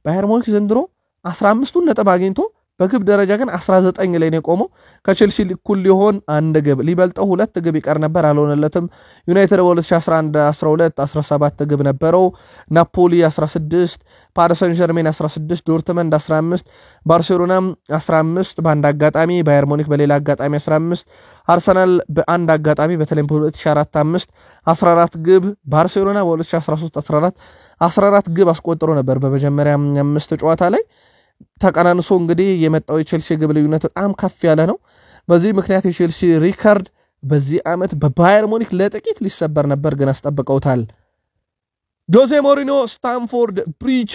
ባየር ሙኒክ ዘንድሮ 15ቱን ነጥብ አግኝቶ በግብ ደረጃ ግን 19 ላይ ነው የቆመው። ከቼልሲ እኩል ሊሆን አንድ ግብ ሊበልጠው ሁለት ግብ ይቀር ነበር፣ አልሆነለትም። ዩናይትድ በ2011 12 17 ግብ ነበረው። ናፖሊ 16፣ ፓሪስ ሰን ዠርሜን 16፣ ዶርትመንድ 15፣ ባርሴሎና 15 በአንድ አጋጣሚ፣ ባየር ሙኒክ በሌላ አጋጣሚ 15፣ አርሰናል በአንድ አጋጣሚ በተለይም በ2004-5 14 ግብ፣ ባርሴሎና በ2013 14 ግብ አስቆጥሮ ነበር በመጀመሪያ 5 ጨዋታ ላይ። ተቀናንሶ እንግዲህ የመጣው የቼልሲ ግብ ልዩነት በጣም ከፍ ያለ ነው። በዚህ ምክንያት የቼልሲ ሪከርድ በዚህ ዓመት በባየር ሙኒክ ለጥቂት ሊሰበር ነበር፣ ግን አስጠብቀውታል። ጆዜ ሞሪኒዮ ስታንፎርድ ብሪጅ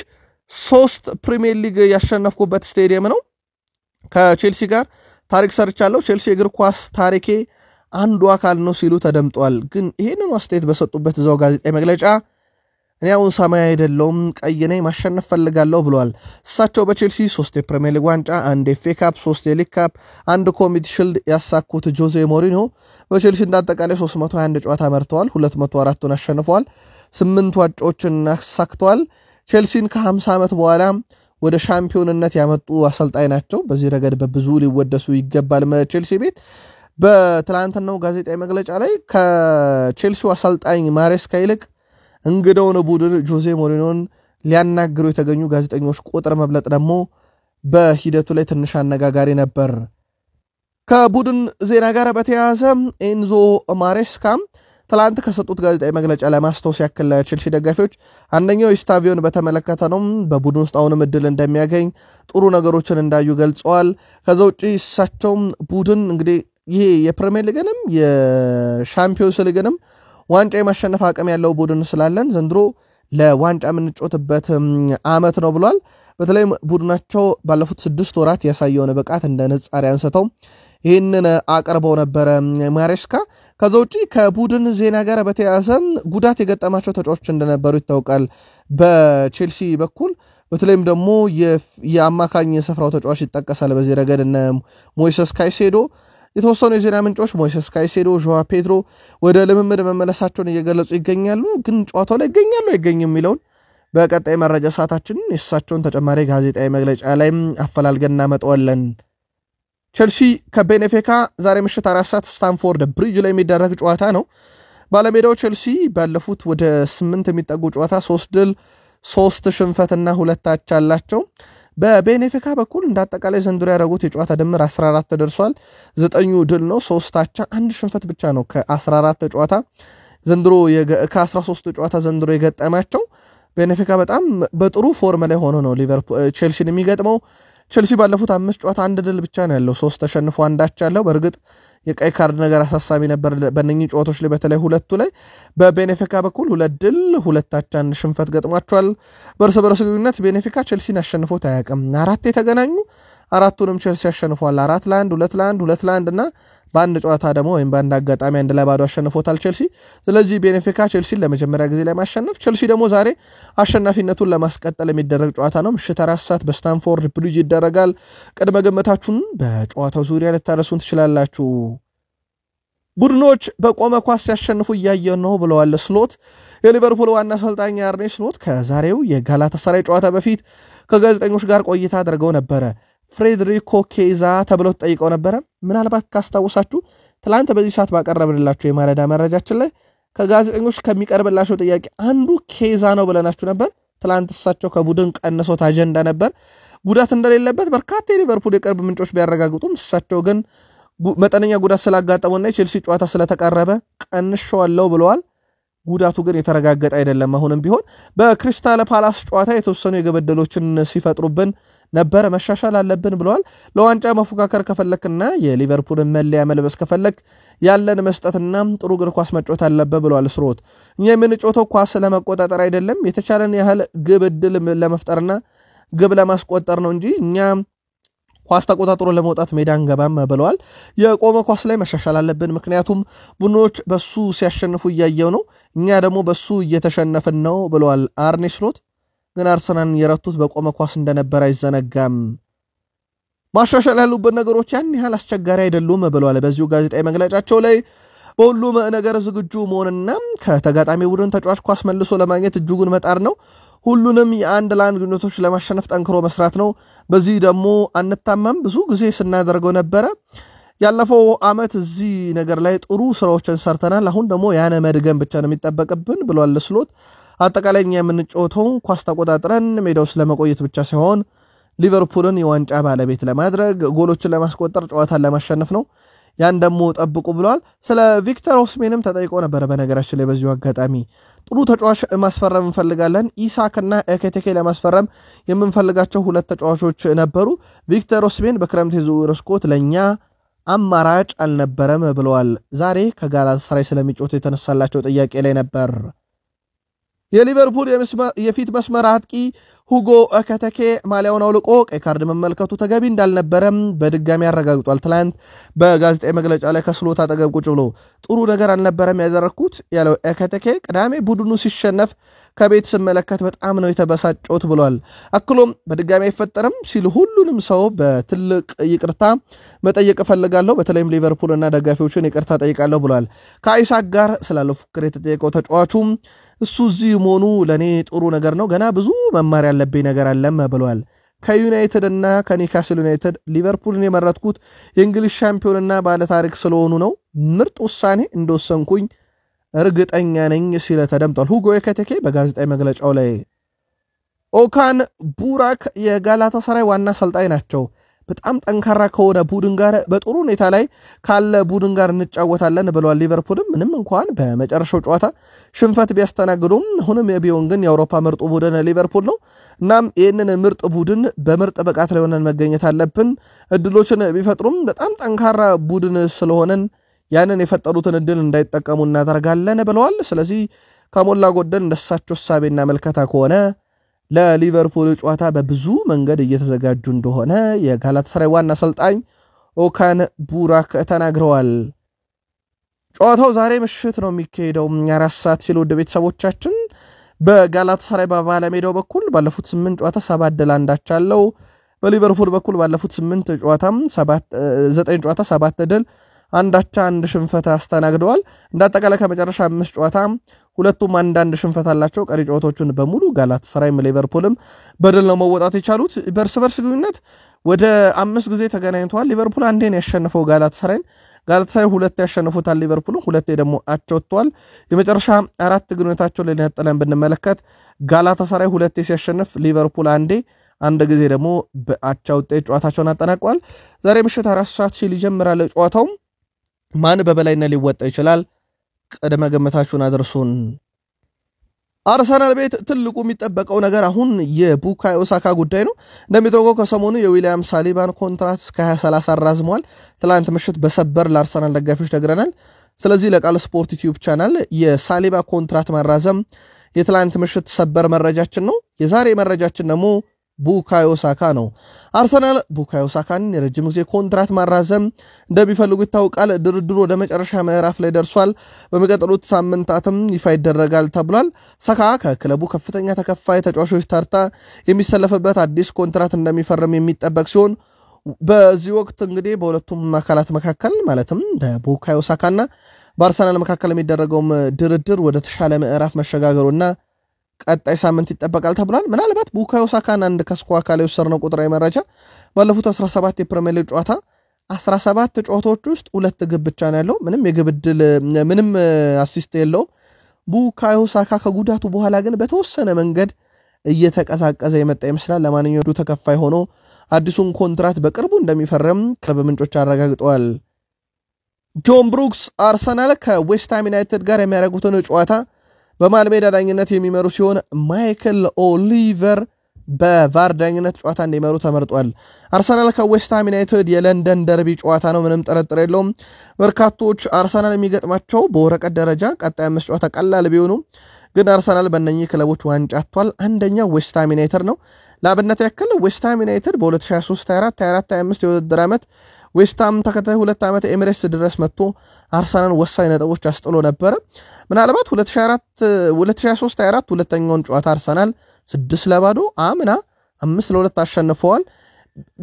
3 ፕሪሚየር ሊግ ያሸነፍኩበት ስቴዲየም ነው። ከቼልሲ ጋር ታሪክ ሰርቻለሁ፣ ቼልሲ እግር ኳስ ታሪኬ አንዱ አካል ነው ሲሉ ተደምጧል። ግን ይህንን አስተያየት በሰጡበት እዛው ጋዜጣዊ መግለጫ እኔ አሁን ሰማይ አይደለሁም ቀይ ነኝ ማሸነፍ ፈልጋለሁ ብለዋል። እሳቸው በቼልሲ 3 የፕሪሚየር ሊግ ዋንጫ፣ 1 ኤፍኤ ካፕ፣ 3 የሊግ ካፕ፣ 1 ኮሚቲ ሺልድ ያሳኩት ጆዜ ሞሪኒዮ በቼልሲ እንዳጠቃላይ 321 ጨዋታ መርተዋል፣ 204ቱን አሸንፈዋል፣ 8 ዋንጫዎችን አሳክተዋል። ቼልሲን ከ50 ዓመት በኋላ ወደ ሻምፒዮንነት ያመጡ አሰልጣኝ ናቸው። በዚህ ረገድ በብዙ ሊወደሱ ይገባል። ቼልሲ ቤት በትላንትናው ጋዜጣዊ መግለጫ ላይ ከቼልሲው አሰልጣኝ ማሬስካ ይልቅ እንግዳውን ቡድን ጆዜ ሞሪኒዮን ሊያናግሩ የተገኙ ጋዜጠኞች ቁጥር መብለጥ ደግሞ በሂደቱ ላይ ትንሽ አነጋጋሪ ነበር። ከቡድን ዜና ጋር በተያያዘ ኤንዞ ማሬስካም ትላንት ከሰጡት ጋዜጣዊ መግለጫ ለማስታወስ ያክል ቼልሲ ደጋፊዎች አንደኛው ኢስታቪዮን በተመለከተ ነው። በቡድን ውስጥ አሁንም እድል እንደሚያገኝ ጥሩ ነገሮችን እንዳዩ ገልጸዋል። ከዛ ውጭ እሳቸውም ቡድን እንግዲህ ይሄ የፕሪሚየር ሊግንም የሻምፒዮንስ ሊግንም ዋንጫ የማሸነፍ አቅም ያለው ቡድን ስላለን ዘንድሮ ለዋንጫ የምንጮትበት ዓመት ነው ብሏል። በተለይም ቡድናቸው ባለፉት 6 ወራት ያሳየውን ብቃት እንደ ንጻሪ አንስተው ይህንን አቅርበው ነበረ ማሬስካ። ከዛ ውጪ ከቡድን ዜና ጋር በተያያዘ ጉዳት የገጠማቸው ተጫዋቾች እንደነበሩ ይታወቃል። በቼልሲ በኩል በተለይም ደግሞ የአማካኝ ስፍራው ተጫዋች ይጠቀሳል። በዚህ ረገድ እነ ሞይሰስ ካይሴዶ፣ የተወሰኑ የዜና ምንጮች ሞይሰስ ካይሴዶ፣ ዦዋ ፔድሮ ወደ ልምምድ መመለሳቸውን እየገለጹ ይገኛሉ። ግን ጨዋታው ላይ ይገኛሉ አይገኝም የሚለውን በቀጣይ መረጃ ሰዓታችን የእሳቸውን ተጨማሪ ጋዜጣዊ መግለጫ ላይ አፈላልገን እናመጣዋለን። ቼልሲ ከቤኔፊካ ዛሬ ምሽት 4 ሰዓት ስታንፎርድ ብሪጅ ላይ የሚደረግ ጨዋታ ነው። ባለሜዳው ቼልሲ ባለፉት ወደ 8 የሚጠጉ ጨዋታ 3 ድል 3 ሽንፈትና 2 አቻ አላቸው። በቤኔፊካ በኩል እንዳጠቃላይ ዘንድሮ ያደረጉት የጨዋታ ድምር 14 ደርሷል። 9 ድል ነው፣ 3 አቻ፣ 1 ሽንፈት ብቻ ነው ከ14 ጨዋታ ዘንድሮ ከ13 ጨዋታ ዘንድሮ የገጠማቸው። ቤኔፊካ በጣም በጥሩ ፎርም ላይ ሆኖ ነው ሊቨርፑል ቼልሲን የሚገጥመው። ቼልሲ ባለፉት 5 ጨዋታ 1 ድል ብቻ ነው ያለው፣ 3 ተሸንፎ 1 አቻ ያለው። በእርግጥ የቀይ ካርድ ነገር አሳሳቢ ነበር በእነኚህ ጨዋታዎች ላይ በተለይ ሁለቱ ላይ። በቤኔፊካ በኩል 2 ድል 2 አቻ 1 ሽንፈት ገጥሟቸዋል። በእርስ በርስ ግንኙነት ቤኔፊካ ቼልሲን አሸንፎት አያውቅም። 4 የተገናኙ 4ቱንም ቼልሲ አሸንፏል። 4-1 2-1 2-1 እና በአንድ ጨዋታ ደግሞ ወይም በአንድ አጋጣሚ 1-0 አሸንፎታል ቼልሲ። ስለዚህ ቤኔፊካ ቼልሲን ለመጀመሪያ ጊዜ ላይ ማሸነፍ፣ ቼልሲ ደግሞ ዛሬ አሸናፊነቱን ለማስቀጠል የሚደረግ ጨዋታ ነው። ምሽት 4 ሰዓት በስታንፎርድ ብሪጅ ይደረጋል። ቅድመ ግምታችሁን በጨዋታው ዙሪያ ልታደርሱን ትችላላችሁ። ቡድኖች በቆመ ኳስ ሲያሸንፉ እያየን ነው ብለዋል ስሎት። የሊቨርፑል ዋና አሰልጣኝ አርኔ ስሎት ከዛሬው የጋላታሳራይ ጨዋታ በፊት ከጋዜጠኞች ጋር ቆይታ አድርገው ነበረ። ፍሬድሪኮ ኬዛ ተብለው ተጠይቀው ነበረ። ምናልባት ካስታውሳችሁ ትላንት በዚህ ሰዓት ባቀረብንላችሁ የማለዳ መረጃችን ላይ ከጋዜጠኞች ከሚቀርብላቸው ጥያቄ አንዱ ኬዛ ነው ብለናችሁ ነበር። ትላንት እሳቸው ከቡድን ቀንሶት አጀንዳ ነበር። ጉዳት እንደሌለበት በርካታ የሊቨርፑል የቅርብ ምንጮች ቢያረጋግጡም እሳቸው ግን መጠነኛ ጉዳት ስላጋጠመውና የቼልሲ ጨዋታ ስለተቃረበ ቀንሸዋለሁ ብለዋል። ጉዳቱ ግን የተረጋገጠ አይደለም። አሁንም ቢሆን በክሪስታል ፓላስ ጨዋታ የተወሰኑ የግብ ዕድሎችን ሲፈጥሩብን ነበረ፣ መሻሻል አለብን ብለዋል። ለዋንጫ መፎካከር ከፈለክና የሊቨርፑልን መለያ መልበስ ከፈለክ ያለን መስጠትና ጥሩ እግር ኳስ መጫወት አለበት ብለዋል ስሮት። እኛ የምንጫወተው ኳስ ለመቆጣጠር አይደለም፣ የተቻለን ያህል ግብ ዕድል ለመፍጠርና ግብ ለማስቆጠር ነው እንጂ እኛ ኳስ ተቆጣጥሮ ለመውጣት ሜዳ አንገባም ብለዋል። የቆመ ኳስ ላይ መሻሻል አለብን፣ ምክንያቱም ቡድኖች በሱ ሲያሸንፉ እያየው ነው፣ እኛ ደግሞ በሱ እየተሸነፍን ነው ብለዋል አርኔ ስሎት። ግን አርሰናልን የረቱት በቆመ ኳስ እንደነበር አይዘነጋም። ማሻሻል ያሉበት ነገሮች ያን ያህል አስቸጋሪ አይደሉም ብለዋል በዚሁ ጋዜጣዊ መግለጫቸው ላይ። በሁሉም ነገር ዝግጁ መሆንና ከተጋጣሚ ቡድን ተጫዋች ኳስ መልሶ ለማግኘት እጅጉን መጣር ነው። ሁሉንም የአንድ ለአንድ ግንኙነቶች ለማሸነፍ ጠንክሮ መስራት ነው። በዚህ ደግሞ አንታማም፣ ብዙ ጊዜ ስናደርገው ነበረ። ያለፈው አመት እዚህ ነገር ላይ ጥሩ ስራዎችን ሰርተናል። አሁን ደግሞ ያነ መድገም ብቻ ነው የሚጠበቅብን ብሏል ስሎት። አጠቃላይ እኛ የምንጫወተው ኳስ ተቆጣጥረን ሜዳው ውስጥ ለመቆየት ብቻ ሳይሆን ሊቨርፑልን የዋንጫ ባለቤት ለማድረግ ጎሎችን ለማስቆጠር ጨዋታን ለማሸነፍ ነው። ያን ደግሞ ጠብቁ ብለዋል። ስለ ቪክተር ኦስሜንም ተጠይቆ ነበር። በነገራችን ላይ በዚሁ አጋጣሚ ጥሩ ተጫዋች ማስፈረም እንፈልጋለን፣ ኢሳክና ኤኬቴኬ ለማስፈረም የምንፈልጋቸው ሁለት ተጫዋቾች ነበሩ። ቪክተር ኦስሜን በክረምት የዝውውር መስኮት ለኛ አማራጭ አልነበረም ብለዋል። ዛሬ ከጋላታሳራይ ስለሚጫወቱ የተነሳላቸው ጥያቄ ላይ ነበር። የሊቨርፑል የፊት መስመር አጥቂ ሁጎ ኤኬቴኬ ማሊያውን አውልቆ ቀይ ካርድ መመልከቱ ተገቢ እንዳልነበረም በድጋሚ አረጋግጧል። ትላንት በጋዜጣዊ መግለጫ ላይ ከስሎት አጠገብ ቁጭ ብሎ ጥሩ ነገር አልነበረም ያደረኩት ያለው ኤኬቴኬ ቅዳሜ ቡድኑ ሲሸነፍ ከቤት ስመለከት በጣም ነው የተበሳጨሁት ብሏል። አክሎም በድጋሚ አይፈጠርም ሲል ሁሉንም ሰው በትልቅ ይቅርታ መጠየቅ እፈልጋለሁ፣ በተለይም ሊቨርፑልና ደጋፊዎችን ይቅርታ ጠይቃለሁ ብሏል። ከአይሳክ ጋር ስላለው ፉክክር የተጠየቀው ተጫዋቹም እሱ እዚህ መሆኑ ለኔ ጥሩ ነገር ነው፣ ገና ብዙ መማር ያለብኝ ነገር አለም ብሏል። ከዩናይትድ እና ከኒካስል ዩናይትድ ሊቨርፑልን የመረጥኩት የእንግሊዝ ሻምፒዮንና ባለ ታሪክ ስለሆኑ ነው፣ ምርጥ ውሳኔ እንደወሰንኩኝ እርግጠኛ ነኝ ሲል ተደምጧል። ሁጎ ኤኬቴኬ በጋዜጣዊ መግለጫው ላይ ኦካን ቡራክ የጋላታሳራይ ዋና አሰልጣኝ ናቸው። በጣም ጠንካራ ከሆነ ቡድን ጋር በጥሩ ሁኔታ ላይ ካለ ቡድን ጋር እንጫወታለን ብለዋል። ሊቨርፑልም ምንም እንኳን በመጨረሻው ጨዋታ ሽንፈት ቢያስተናግዱም አሁንም ቢሆን ግን የአውሮፓ ምርጡ ቡድን ሊቨርፑል ነው። እናም ይህንን ምርጥ ቡድን በምርጥ ብቃት ላይ ሆነን መገኘት አለብን። እድሎችን ቢፈጥሩም በጣም ጠንካራ ቡድን ስለሆነን ያንን የፈጠሩትን እድል እንዳይጠቀሙ እናደርጋለን ብለዋል። ስለዚህ ከሞላ ጎደል እንደሳቸው ሳቤና መልከታ ከሆነ ለሊቨርፑል ጨዋታ በብዙ መንገድ እየተዘጋጁ እንደሆነ የጋላታሳራይ ዋና አሰልጣኝ ኦካን ቡራክ ተናግረዋል። ጨዋታው ዛሬ ምሽት ነው የሚካሄደው 4 ሰዓት ሲል ወደ ቤተሰቦቻችን በጋላታሳራይ ባለሜዳው በኩል ባለፉት 8 ጨዋታ 7 ድል አንዳቻ አለው። በሊቨርፑል በኩል ባለፉት 8 ጨዋታም 9 ጨዋታ 7 ድል አንዳቻ አንድ ሽንፈት አስተናግደዋል። እንዳጠቃላይ ከመጨረሻ 5 ጨዋታ ሁለቱም አንዳንድ ሽንፈት አላቸው። ቀሪ ጨዋታዎችን በሙሉ ጋላታሳራይም ሊቨርፑልም በድል ነው መወጣት የቻሉት። በርስ በርስ ግንኙነት ወደ 5 ጊዜ ተገናኝተዋል። ሊቨርፑል አንዴን ያሸነፈው ጋላታሳራይ 2 ያሸነፉታል። ሊቨርፑል 2 ደግሞ አቻ ወጥተዋል። የመጨረሻ 4 ግንኙነታቸው ላይ ነጥለን ብንመለከት ጋላታሳራይ 2 ሲያሸንፍ ሊቨርፑል አንድ ጊዜ ደግሞ በአቻ ውጤት ጨዋታቸውን አጠናቀዋል። ዛሬ ምሽት 4 ሰዓት ሲል ይጀምራል ጨዋታው። ማን በበላይነት ሊወጣ ይችላል? ቅድመ ግምታችሁን አድርሱን። አርሰናል ቤት ትልቁ የሚጠበቀው ነገር አሁን የቡካዮ ሳካ ጉዳይ ነው። እንደሚታወቀው ከሰሞኑ የዊሊያም ሳሊባን ኮንትራት እስከ 2030 አራዝሟል። ትላንት ምሽት በሰበር ለአርሰናል ደጋፊዎች ነግረናል። ስለዚህ ለቃል ስፖርት ዩቲዩብ ቻናል የሳሊባ ኮንትራት ማራዘም የትላንት ምሽት ሰበር መረጃችን ነው። የዛሬ መረጃችን ደግሞ ቡካዮ ሳካ ነው። አርሰናል ቡካዮ ሳካን የረጅም ጊዜ ኮንትራት ማራዘም እንደሚፈልጉ ይታወቃል። ድርድሩ ወደ መጨረሻ ምዕራፍ ላይ ደርሷል። በሚቀጥሉት ሳምንታትም ይፋ ይደረጋል ተብሏል። ሳካ ከክለቡ ከፍተኛ ተከፋይ ተጫዋቾች ተርታ የሚሰለፍበት አዲስ ኮንትራት እንደሚፈርም የሚጠበቅ ሲሆን በዚህ ወቅት እንግዲህ በሁለቱም አካላት መካከል ማለትም በቡካዮ ሳካና በአርሰናል መካከል የሚደረገውም ድርድር ወደ ተሻለ ምዕራፍ መሸጋገሩና ቀጣይ ሳምንት ይጠበቃል ተብሏል። ምናልባት ቡካዮ ሳካን አንድ ከስኳ አካል የወሰድነው ቁጥራዊ መረጃ ባለፉት 17 የፕሪሚየር ሊግ ጨዋታ 17 ጨዋታዎች ውስጥ 2 ግብ ብቻ ነው ያለው። ምንም የግብ ዕድል ምንም አሲስት የለውም። ቡካዮ ሳካ ከጉዳቱ በኋላ ግን በተወሰነ መንገድ እየተቀዛቀዘ የመጣ ይመስላል። ለማንኛውም ተከፋይ ሆኖ አዲሱን ኮንትራት በቅርቡ እንደሚፈርም ክለብ ምንጮች አረጋግጠዋል። ጆን ብሩክስ አርሰናል ከዌስትሃም ዩናይትድ ጋር የሚያደርጉትን ጨዋታ በመሃል ሜዳ ዳኝነት የሚመሩ ሲሆን ማይክል ኦሊቨር በቫር ዳኝነት ጨዋታ እንዲመሩ ተመርጧል። አርሰናል ከዌስትሃም ዩናይትድ የለንደን ደርቢ ጨዋታ ነው፣ ምንም ጥርጥር የለውም። በርካቶች አርሰናል የሚገጥማቸው በወረቀት ደረጃ ቀጣይ 5 ጨዋታ ቀላል ቢሆኑ ግን አርሰናል በእነኚህ ክለቦች ዋንጫ አጥቷል። አንደኛው ዌስትሃም ዩናይትድ ነው። ለአብነት ያክል ዌስትሃም ዩናይትድ በ2023/24/25 የውድድር ዓመት ዌስትሃም ተከታይ 2 ዓመት ኤሚሬትስ ድረስ መጥቶ አርሰናል ወሳኝ ነጥቦች አስጥሎ ነበር። ምናልባት 2023/24 ሁለተኛውን ጨዋታ አርሰናል 6-0 አምና 5-2 አሸንፈዋል።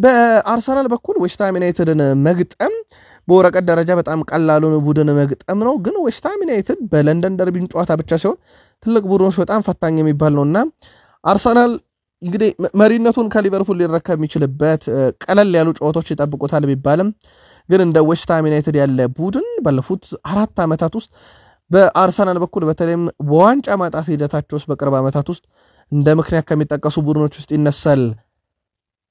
በአርሰናል በኩል ዌስትሃም ዩናይትድን መግጠም በወረቀት ደረጃ በጣም ቀላሉን ቡድን መግጠም ነው። ግን ዌስትሃም ዩናይትድ በለንደን ደርቢን ጨዋታ ብቻ ሲሆን ትልቅ ቡድኖች በጣም ፈታኝ የሚባል ነውና አርሰናል እንግዲህ መሪነቱን ከሊቨርፑል ሊረከብ የሚችልበት ቀለል ያሉ ጨዋታዎች ይጠብቁታል ቢባልም ግን እንደ ዌስትሃም ዩናይትድ ያለ ቡድን ባለፉት 4 ዓመታት ውስጥ በአርሰናል በኩል በተለይም በዋንጫ ማጣት ሂደታቸው ውስጥ በቅርብ ዓመታት ውስጥ እንደ ምክንያት ከሚጠቀሱ ቡድኖች ውስጥ ይነሳል።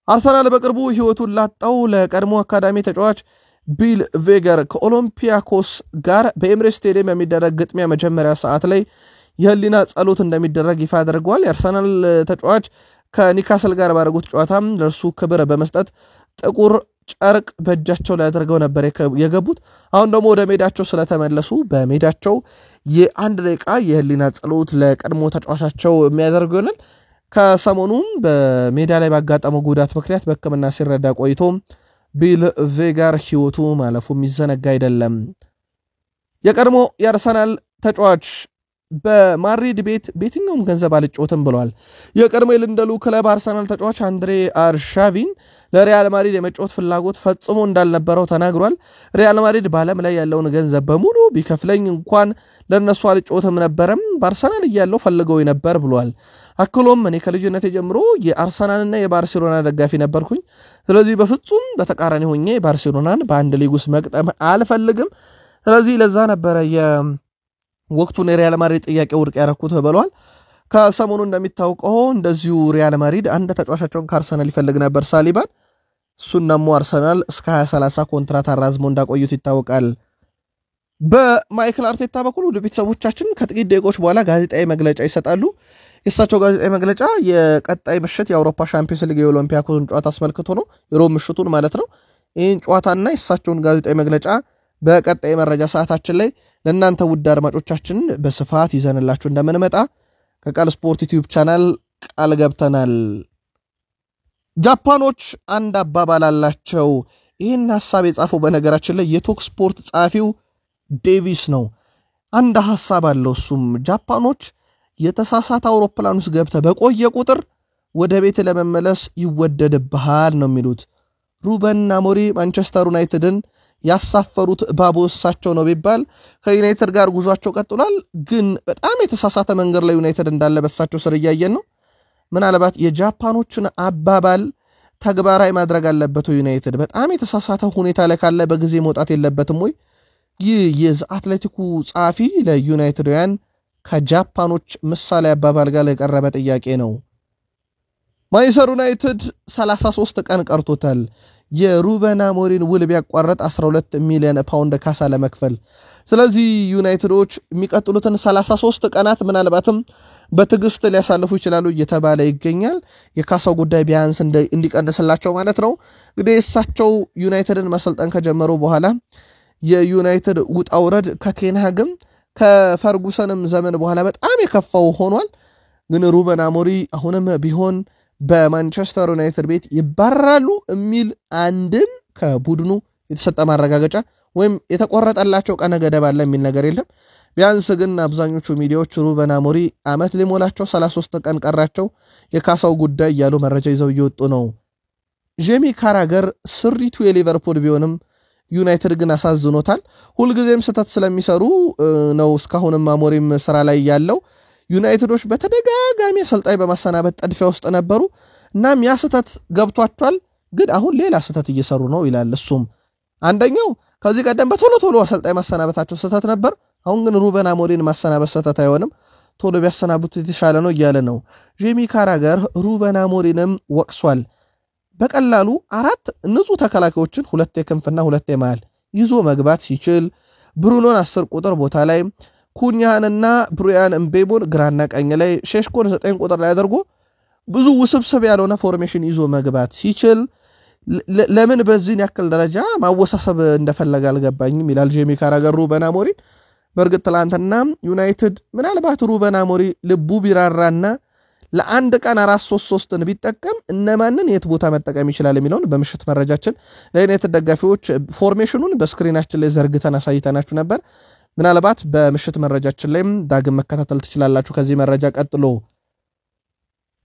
አርሰናል በቅርቡ ህይወቱን ላጣው ለቀድሞ አካዳሚ ተጫዋች ቢል ቬገር ከኦሎምፒያኮስ ጋር በኤምሬትስ ስቴዲየም የሚደረግ ግጥሚያ መጀመሪያ ሰዓት ላይ የህሊና ጸሎት እንደሚደረግ ይፋ አድርገዋል። የአርሰናል ተጫዋች ከኒካስል ጋር ባደረጉት ጨዋታም ለእርሱ ክብር በመስጠት ጥቁር ጨርቅ በእጃቸው ላይ አድርገው ነበር የገቡት። አሁን ደግሞ ወደ ሜዳቸው ስለተመለሱ በሜዳቸው የ1 ደቂቃ የህሊና ጸሎት ለቀድሞ ተጫዋቻቸው የሚያደርጉ ይሆናል። ከሰሞኑም በሜዳ ላይ ባጋጠመው ጉዳት ምክንያት በሕክምና ሲረዳ ቆይቶ ቢል ቬገር ህይወቱ ማለፉ የሚዘነጋ አይደለም። የቀድሞ የአርሰናል ተጫዋች በማድሪድ ቤት በየትኛውም ገንዘብ አልጫወትም ብለዋል። የቀድሞ የለንደኑ ክለብ አርሰናል ተጫዋች አንድሬ አርሻቪን ለሪያል ማድሪድ የመጫወት ፍላጎት ፈጽሞ እንዳልነበረው ተናግሯል። ሪያል ማድሪድ በዓለም ላይ ያለውን ገንዘብ በሙሉ ቢከፍለኝ እንኳን ለነሱ አልጫወትም ነበርም በአርሰናል እያለው ፈልገው ነበር ብሏል። አክሎም እኔ ከልጅነቴ ጀምሮ የአርሰናልና የባርሴሎና ደጋፊ ነበርኩኝ። ስለዚህ በፍጹም በተቃራኒ ሆኜ ባርሴሎናን በአንድ ሊግ ውስጥ መቅጠም አልፈልግም። ስለዚህ ለዛ ነበረ ወቅቱን የሪያል ማድሪድ ጥያቄ ውድቅ ያረኩት ብለዋል። ከሰሞኑ እንደሚታወቀው እንደዚሁ ሪያል ማድሪድ አንድ ተጫዋቻቸውን ከአርሰናል ይፈልግ ነበር ሳሊባን። እሱን ደግሞ አርሰናል እስከ 2030 ኮንትራት አራዝሞ እንዳቆዩት ይታወቃል። በማይክል አርቴታ በኩል ወደ ቤተሰቦቻችን ከጥቂት ደቂቆች በኋላ ጋዜጣዊ መግለጫ ይሰጣሉ። የእሳቸው ጋዜጣዊ መግለጫ የቀጣይ ምሽት የአውሮፓ ሻምፒዮንስ ሊግ የኦሎምፒያኮስን ጨዋታ አስመልክቶ ነው፣ የሮብ ምሽቱን ማለት ነው። ይህን ጨዋታና የእሳቸውን ጋዜጣዊ መግለጫ በቀጣይ መረጃ ሰዓታችን ላይ ለእናንተ ውድ አድማጮቻችን በስፋት ይዘንላችሁ እንደምንመጣ ከቃል ስፖርት ዩቲዩብ ቻናል ቃል ገብተናል። ጃፓኖች አንድ አባባል አላቸው። ይህን ሐሳብ የጻፈው በነገራችን ላይ የቶክ ስፖርት ጸሐፊው ዴቪስ ነው። አንድ ሐሳብ አለው። እሱም ጃፓኖች የተሳሳተ አውሮፕላን ውስጥ ገብተህ በቆየ ቁጥር ወደ ቤት ለመመለስ ይወደድብሃል ነው የሚሉት። ሩበን አሞሪም ማንቸስተር ዩናይትድን ያሳፈሩት ባቦሳቸው ነው ቢባል ከዩናይትድ ጋር ጉዟቸው ቀጥሏል። ግን በጣም የተሳሳተ መንገድ ላይ ዩናይትድ እንዳለ በሳቸው ስር እያየን ነው። ምናልባት የጃፓኖችን አባባል ተግባራዊ ማድረግ አለበት ዩናይትድ በጣም የተሳሳተ ሁኔታ ላይ ካለ በጊዜ መውጣት የለበትም ወይ? ይህ የአትሌቲኩ ጸሐፊ ለዩናይትድያን ከጃፓኖች ምሳሌ አባባል ጋር የቀረበ ጥያቄ ነው። ማንቸስተር ዩናይትድ 33 ቀን ቀርቶታል የሩበን አሞሪም ውል ቢያቋርጥ 12 ሚሊዮን ፓውንድ ካሳ ለመክፈል። ስለዚህ ዩናይትዶች የሚቀጥሉትን 33 ቀናት ምናልባትም በትዕግስት ሊያሳልፉ ይችላሉ እየተባለ ይገኛል። የካሳው ጉዳይ ቢያንስ እንዲቀንስላቸው ማለት ነው። እንግዲህ እሳቸው ዩናይትድን መሰልጠን ከጀመሩ በኋላ የዩናይትድ ውጣ ውረድ ከቴንሃግም ከፈርጉሰንም ዘመን በኋላ በጣም የከፋው ሆኗል። ግን ሩበን አሞሪም አሁንም ቢሆን በማንቸስተር ዩናይትድ ቤት ይባራሉ የሚል አንድም ከቡድኑ የተሰጠ ማረጋገጫ ወይም የተቆረጠላቸው ቀነ ገደብ አለ የሚል ነገር የለም። ቢያንስ ግን አብዛኞቹ ሚዲያዎች ሩበን አሞሪም ዓመት ሊሞላቸው 33 ቀን ቀራቸው የካሳው ጉዳይ እያሉ መረጃ ይዘው እየወጡ ነው። ጄሚ ካራገር ስሪቱ የሊቨርፑል ቢሆንም ዩናይትድ ግን አሳዝኖታል። ሁልጊዜም ስህተት ስለሚሰሩ ነው እስካሁንም አሞሪም ስራ ላይ ያለው። ዩናይትዶች በተደጋጋሚ አሰልጣኝ በማሰናበት ጠድፊያ ውስጥ ነበሩ። እናም ያ ስህተት ገብቷቸዋል። ግን አሁን ሌላ ስህተት እየሰሩ ነው ይላል። እሱም አንደኛው ከዚህ ቀደም በቶሎ አሰልጣኝ ማሰናበታቸው ስህተት ነበር። አሁን ግን ሩበን አሞሪም ማሰናበት ስህተት አይሆንም፣ ቶሎ ቢያሰናብቱት የተሻለ ነው እያለ ነው። ጄሚ ካራገር ሩበን አሞሪምንም ወቅሷል። በቀላሉ 4 ንጹህ ተከላካዮችን 2 የክንፍና 2 የመሃል ይዞ መግባት ሲችል ብሩኖን 10 ቁጥር ቦታ ላይ ኩኛንና ብሩያን እምቤሞን ግራና ቀኝ ላይ ሼሽኮን 9 ቁጥር ላይ አድርጎ ብዙ ውስብስብ ያልሆነ ፎርሜሽን ይዞ መግባት ሲችል ለምን በዚህን ያክል ደረጃ ማወሳሰብ እንደፈለገ አልገባኝም ይላል ጄሚ ካራገር ሩበን አሞሪም። በእርግጥ ትላንትና ዩናይትድ ምናልባት ሩበን አሞሪም ልቡ ቢራራና ለአንድ ቀን 4-3-3ን ቢጠቀም እነማንን የት ቦታ መጠቀም ይችላል የሚለውን በምሽት መረጃችን ለዩናይትድ ደጋፊዎች ፎርሜሽኑን በስክሪናችን ላይ ዘርግተን አሳይተናችሁ ነበር። ምናልባት በምሽት መረጃችን ላይም ዳግም መከታተል ትችላላችሁ። ከዚህ መረጃ ቀጥሎ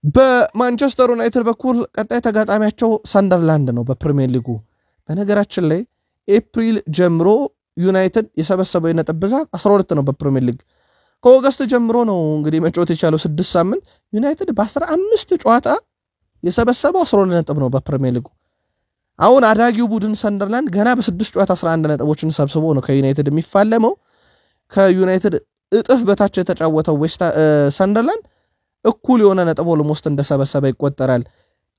በማንቸስተር ዩናይትድ በኩል ቀጣይ ተጋጣሚያቸው ሰንደርላንድ ነው በፕሪሚየር ሊጉ። በነገራችን ላይ ኤፕሪል ጀምሮ ዩናይትድ የሰበሰበው የነጥብ ብዛት 12 ነው በፕሪሚየር ሊግ። ከኦገስት ጀምሮ ነው እንግዲህ መጫወት የቻለው 6 ሳምንት። ዩናይትድ በ15 ጨዋታ የሰበሰበው 12 ነጥብ ነው በፕሪሚየር ሊጉ። አሁን አዳጊው ቡድን ሰንደርላንድ ገና በ6 ጨዋታ 11 ነጥቦችን ሰብስቦ ነው ከዩናይትድ የሚፋለመው። ከዩናይትድ እጥፍ በታች የተጫወተው ሰንደርላንድ እኩል የሆነ ነጥብ ኦልሞስት እንደሰበሰበ ይቆጠራል።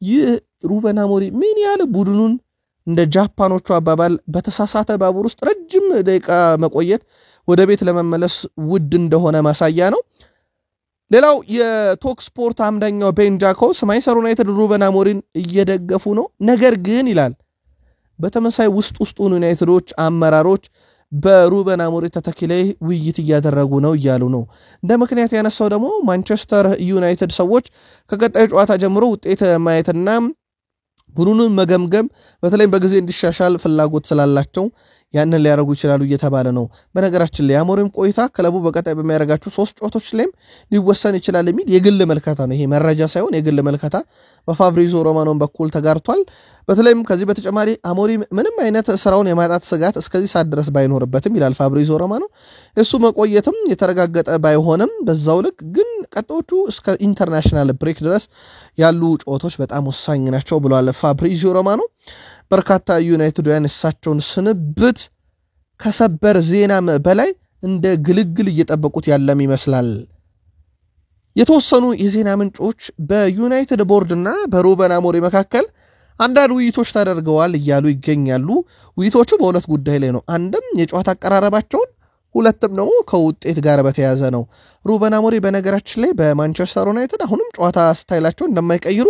ይህ ሩበን አሞሪም ምን ያህል ቡድኑን እንደ ጃፓኖቹ አባባል በተሳሳተ ባቡር ውስጥ ረጅም ደቂቃ መቆየት ወደ ቤት ለመመለስ ውድ እንደሆነ ማሳያ ነው። ሌላው የቶክ ስፖርት አምደኛው ቤን ጃኮብስ ማንቸስተር ዩናይትድ ሩበን አሞሪም እየደገፉ ነው፣ ነገር ግን ይላል በተመሳይ ውስጡን ዩናይትዶች አመራሮች በሩበን አሞሪም ተተኪ ላይ ውይይት እያደረጉ ነው እያሉ ነው። እንደ ምክንያት ያነሳው ደግሞ ማንቸስተር ዩናይትድ ሰዎች ከቀጣዩ ጨዋታ ጀምሮ ውጤት ማየትና ቡድኑን መገምገም በተለይም በጊዜ እንዲሻሻል ፍላጎት ስላላቸው ያንን ሊያደርጉ ይችላሉ እየተባለ ነው። በነገራችን ላይ አሞሪም ቆይታ ክለቡ በቀጣይ በሚያደርጋቸው 3 ጨዋታዎች ላይም ሊወሰን ይችላል የሚል የግል መልከታ ነው። ይሄ መረጃ ሳይሆን የግል መልከታ በፋብሪዞ ሮማኖን በኩል ተጋርቷል። በተለይም ከዚህ በተጨማሪ አሞሪም ምንም አይነት ስራውን የማጣት ስጋት እስከዚህ ሰዓት ድረስ ባይኖርበትም ይላል ፋብሪዞ ሮማኖ፣ እሱ መቆየትም የተረጋገጠ ባይሆንም በዛው ልክ ግን ቀጣዮቹ እስከ ኢንተርናሽናል ብሬክ ድረስ ያሉ ጨዋታዎች በጣም ወሳኝ ናቸው ብሏል ፋብሪዞ ሮማኖ። በርካታ ዩናይትዳውያን እሳቸውን ስንብት ከሰበር ዜና በላይ እንደ ግልግል እየጠበቁት ያለም ይመስላል። የተወሰኑ የዜና ምንጮች በዩናይትድ ቦርድና በሩበን አሞሪም መካከል አንዳንድ ውይይቶች ተደርገዋል እያሉ ይገኛሉ። ውይይቶቹ በሁለት ጉዳይ ላይ ነው። አንድም የጨዋታ አቀራረባቸውን፣ ሁለትም ደግሞ ከውጤት ጋር በተያያዘ ነው። ሩበን አሞሪም በነገራችን ላይ በማንቸስተር ዩናይትድ አሁንም ጨዋታ ስታይላቸውን እንደማይቀይሩ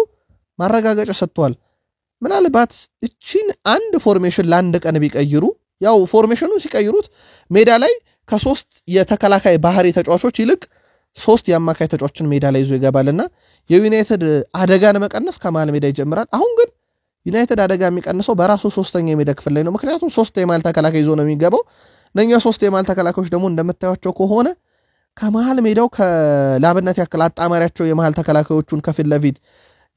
ማረጋገጫ ሰጥቷል። ምናልባት እቺን አንድ ፎርሜሽን ለአንድ ቀን ቢቀይሩ፣ ያው ፎርሜሽኑ ሲቀይሩት ሜዳ ላይ ከ3 የተከላካይ ባህሪ ተጫዋቾች ይልቅ 3 የአማካይ ተጫዋቾችን ሜዳ ላይ ይዞ ይገባልና የዩናይትድ አደጋን መቀነስ ከመሃል ሜዳ ይጀምራል። አሁን ግን ዩናይትድ አደጋ የሚቀንሰው በራሱ 3ኛ የሜዳ ክፍል ላይ ነው። ምክንያቱም 3 የመሃል ተከላካይ ይዞ ነው የሚገባው። እነኛ 3 የመሃል ተከላካዮች ደግሞ እንደምታዩቸው ከሆነ ከመሃል ሜዳው ከላብነት ያክል አጣማሪያቸው የመሃል ተከላካዮቹን ከፊት ለፊት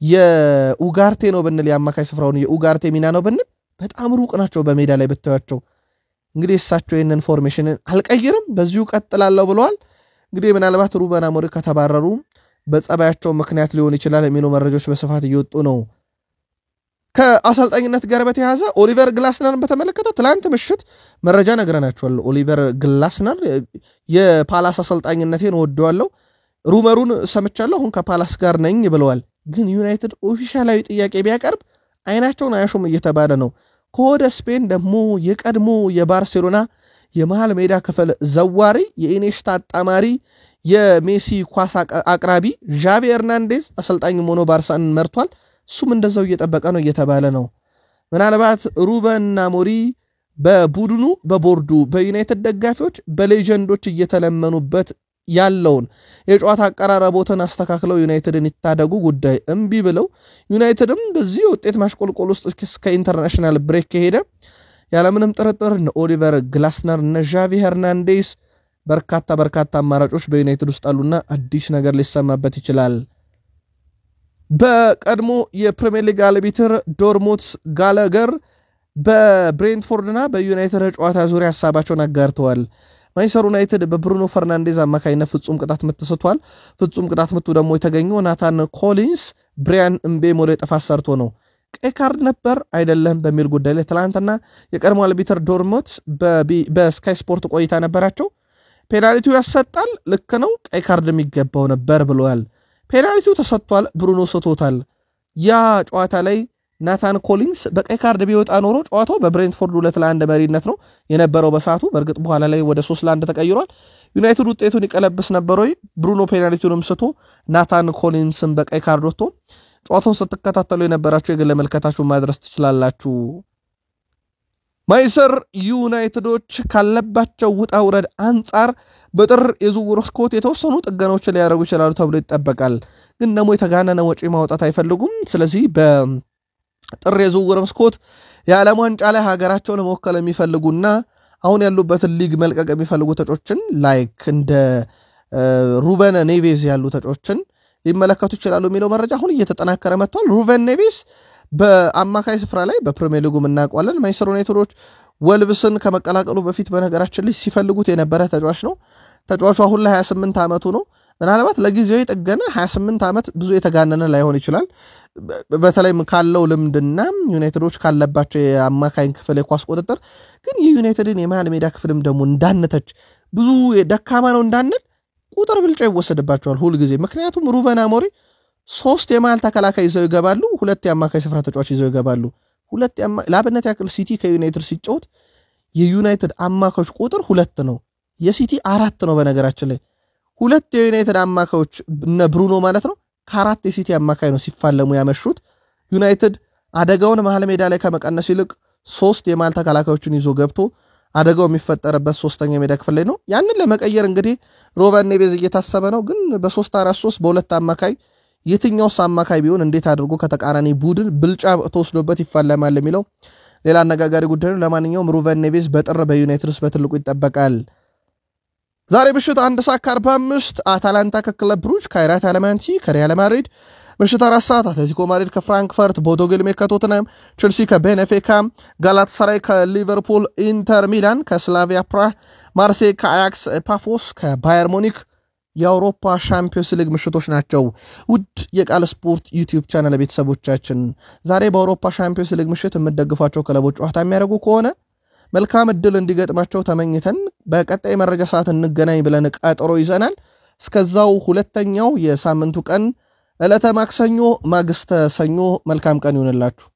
የኡጋርቴ ነው ብንል የአማካይ ስፍራውን የኡጋርቴ ሚና ነው ብንል በጣም ሩቅ ናቸው በሜዳ ላይ ብታዩቸው። እንግዲህ እሳቸው ይህንን ፎርሜሽንን አልቀይርም በዚሁ ቀጥላለሁ ብለዋል። እንግዲህ ምናልባት ሩበን አሞሪም ከተባረሩ በጸባያቸው ምክንያት ሊሆን ይችላል የሚሉ መረጃዎች በስፋት እየወጡ ነው። ከአሰልጣኝነት ጋር በተያያዘ ኦሊቨር ግላስነርን በተመለከተ ትላንት ምሽት መረጃ ነግረናቸዋል። ኦሊቨር ግላስነር የፓላስ አሰልጣኝነቴን ወደዋለሁ፣ ሩመሩን ሰምቻለሁ፣ አሁን ከፓላስ ጋር ነኝ ብለዋል። ግን ዩናይትድ ኦፊሻላዊ ጥያቄ ቢያቀርብ አይናቸውን አያሹም እየተባለ ነው። ከወደ ስፔን ደግሞ የቀድሞ የባርሴሎና የመሃል ሜዳ ክፍል ዘዋሪ የኢኔሽታ አጣማሪ የሜሲ ኳስ አቅራቢ ዣቪ ኤርናንዴዝ አሰልጣኝ ሆኖ ባርሳን መርቷል። እሱም እንደዛው እየጠበቀ ነው እየተባለ ነው። ምናልባት ሩበን አሞሪም በቡድኑ በቦርዱ በዩናይትድ ደጋፊዎች በሌጀንዶች እየተለመኑበት ያለውን የጨዋታ አቀራረቦትን አስተካክለው ዩናይትድን ይታደጉ ጉዳይ እምቢ ብለው ዩናይትድም በዚህ ውጤት ማሽቆልቆል ውስጥ እስከ ኢንተርናሽናል ብሬክ ከሄደ ያለምንም ጥርጥር ኦሊቨር ግላስነር እና ዣቪ ሄርናንዴዝ በርካታ አማራጮች በዩናይትድ ውስጥ አሉና አዲስ ነገር ሊሰማበት ይችላል። በቀድሞ የፕሪሚየር ሊግ አልቢትር ዶርሞት ጋለገር በብሬንትፎርድና በዩናይትድ ጨዋታ ዙሪያ ሐሳባቸውን አጋርተዋል። ማንቸስተር ዩናይትድ በብሩኖ ፈርናንዴዝ አማካይነት ፍጹም ቅጣት ምት ተሰጥቷል። ፍጹም ቅጣት ምቱ ደግሞ የተገኘው ናታን ኮሊንስ ብሪያን እምቤሞ ላይ ጥፋት ሰርቶ ነው። ቀይ ካርድ ነበር አይደለም በሚል ጉዳይ ላይ ትላንትና የቀድሞ አልቢትር ዶርሞት በስካይ ስፖርት ቆይታ ነበራቸው። ፔናልቲው ያሰጣል፣ ልክ ነው፣ ቀይ ካርድ የሚገባው ነበር ብለዋል። ፔናልቲው ተሰጥቷል፣ ብሩኖ ስቶታል። ያ ጨዋታ ላይ ናታን ኮሊንስ በቀይ ካርድ ቢወጣ ኖሮ ጨዋታው በብሬንትፎርድ 2-1 መሪነት ነው የነበረው በሰዓቱ። በእርግጥ በኋላ ላይ ወደ 3-1 ተቀይሯል። ዩናይትድ ውጤቱን ይቀለብስ ነበር ወይ? ብሩኖ ፔናልቲውንም ስቶ ናታን ኮሊንስን በቀይ ካርድ ወጥቶ ጨዋታውን ስትከታተሉ የነበራችሁ የግል መልከታችሁን ማድረስ ትችላላችሁ። ማንቸስተር ዩናይትዶች ካለባቸው ውጣ ውረድ አንጻር በጥር የዝውውር መስኮት የተወሰኑ ጥገናዎችን ሊያደርጉ ይችላሉ ተብሎ ይጠበቃል። ግን ደግሞ የተጋነነ ወጪ ማውጣት አይፈልጉም። ስለዚህ በጥር የዝውውር መስኮት የዓለም ዋንጫ ላይ ሀገራቸውን መወከል የሚፈልጉና አሁን ያሉበትን ሊግ መልቀቅ የሚፈልጉ ተጫዋቾችን ላይክ እንደ ሩበን ኔቬዝ ያሉ ተጫዋቾችን ሊመለከቱ ይችላሉ የሚለው መረጃ አሁን እየተጠናከረ መጥቷል። ሩቨን ኔቬስ በአማካይ ስፍራ ላይ በፕሪሚየር ሊጉ እናውቀዋለን። ማንቸስተር ዩናይትዶች ወልብስን ከመቀላቀሉ በፊት በነገራችን ላይ ሲፈልጉት የነበረ ተጫዋች ነው። ተጫዋቹ አሁን ላይ 28 ዓመቱ ነው። ምናልባት ለጊዜው የጠገነ 28 ዓመት ብዙ የተጋነነ ላይሆን ይችላል። በተለይም ካለው ልምድና ዩናይትዶች ካለባቸው የአማካኝ ክፍል የኳስ ቁጥጥር ግን የዩናይትድን የመሃል ሜዳ ክፍልም ደግሞ እንዳንተች ብዙ ደካማ ነው እንዳንል ቁጥር ብልጫ ይወሰድባቸዋል ሁሉ ጊዜ። ምክንያቱም ሩበን አሞሪም 3 የመሃል ተከላካይ ይዘው ይገባሉ፣ 2 የአማካይ ስፍራ ተጫዋች ይዘው ይገባሉ። ለአብነት ያክል ሲቲ ከዩናይትድ ሲጫወት የዩናይትድ አማካዮች ቁጥር 2 ነው፣ የሲቲ 4 ነው። በነገራችን ላይ 2 የዩናይትድ አማካዮች እነ ብሩኖ ማለት ነው ከ4 የሲቲ አማካይ ነው ሲፋለሙ ያመሹት። ዩናይትድ አደጋውን መሃል ሜዳ ላይ ከመቀነስ ይልቅ 3 የመሃል ተከላካዮችን ይዞ ገብቶ አደጋው የሚፈጠረበት 3ኛ ሜዳ ክፍል ላይ ነው። ያንን ለመቀየር እንግዲህ ሩበን ኔቬዝ እየታሰበ ነው። ግን በ3-4-3 በሁለት አማካይ የትኛውስ አማካይ ቢሆን እንዴት አድርጎ ከተቃራኒ ቡድን ብልጫ ተወስዶበት ይፋለማል የሚለው ሌላ አነጋጋሪ ጉዳይ ነው። ለማንኛውም ሩበን ኔቬዝ በጥር በዩናይትድ ውስጥ በትልቁ ይጠበቃል። ዛሬ ምሽት 1:45 አታላንታ ከክለብ ብሩጅ፣ ካይራት አለማንቲ ከሪያል ማድሪድ፣ ምሽት 4 አትሌቲኮ ማድሪድ ከፍራንክፈርት፣ ቦዶ ግሊምት ከቶተንሃም፣ ቼልሲ ከቤኔፊካ፣ ጋላታሳራይ ከሊቨርፑል፣ ኢንተር ሚላን ከስላቪያ ፕራህ፣ ማርሴይ ከአያክስ፣ ፓፎስ ከባየር ሙኒክ የአውሮፓ ሻምፒዮንስ ሊግ ምሽቶች ናቸው። ውድ የቃል ስፖርት ዩቲዩብ ቻናል ቤተሰቦቻችን ዛሬ በአውሮፓ ሻምፒዮንስ ሊግ ምሽት የምትደግፏቸው ክለቦች ጨዋታ የሚያደርጉ ከሆነ መልካም እድል እንዲገጥማቸው ተመኝተን በቀጣይ መረጃ ሰዓት እንገናኝ ብለን ቀጠሮ ይዘናል። እስከዛው ሁለተኛው የሳምንቱ ቀን ዕለተ ማክሰኞ ማግስተ ሰኞ መልካም ቀን ይሁንላችሁ።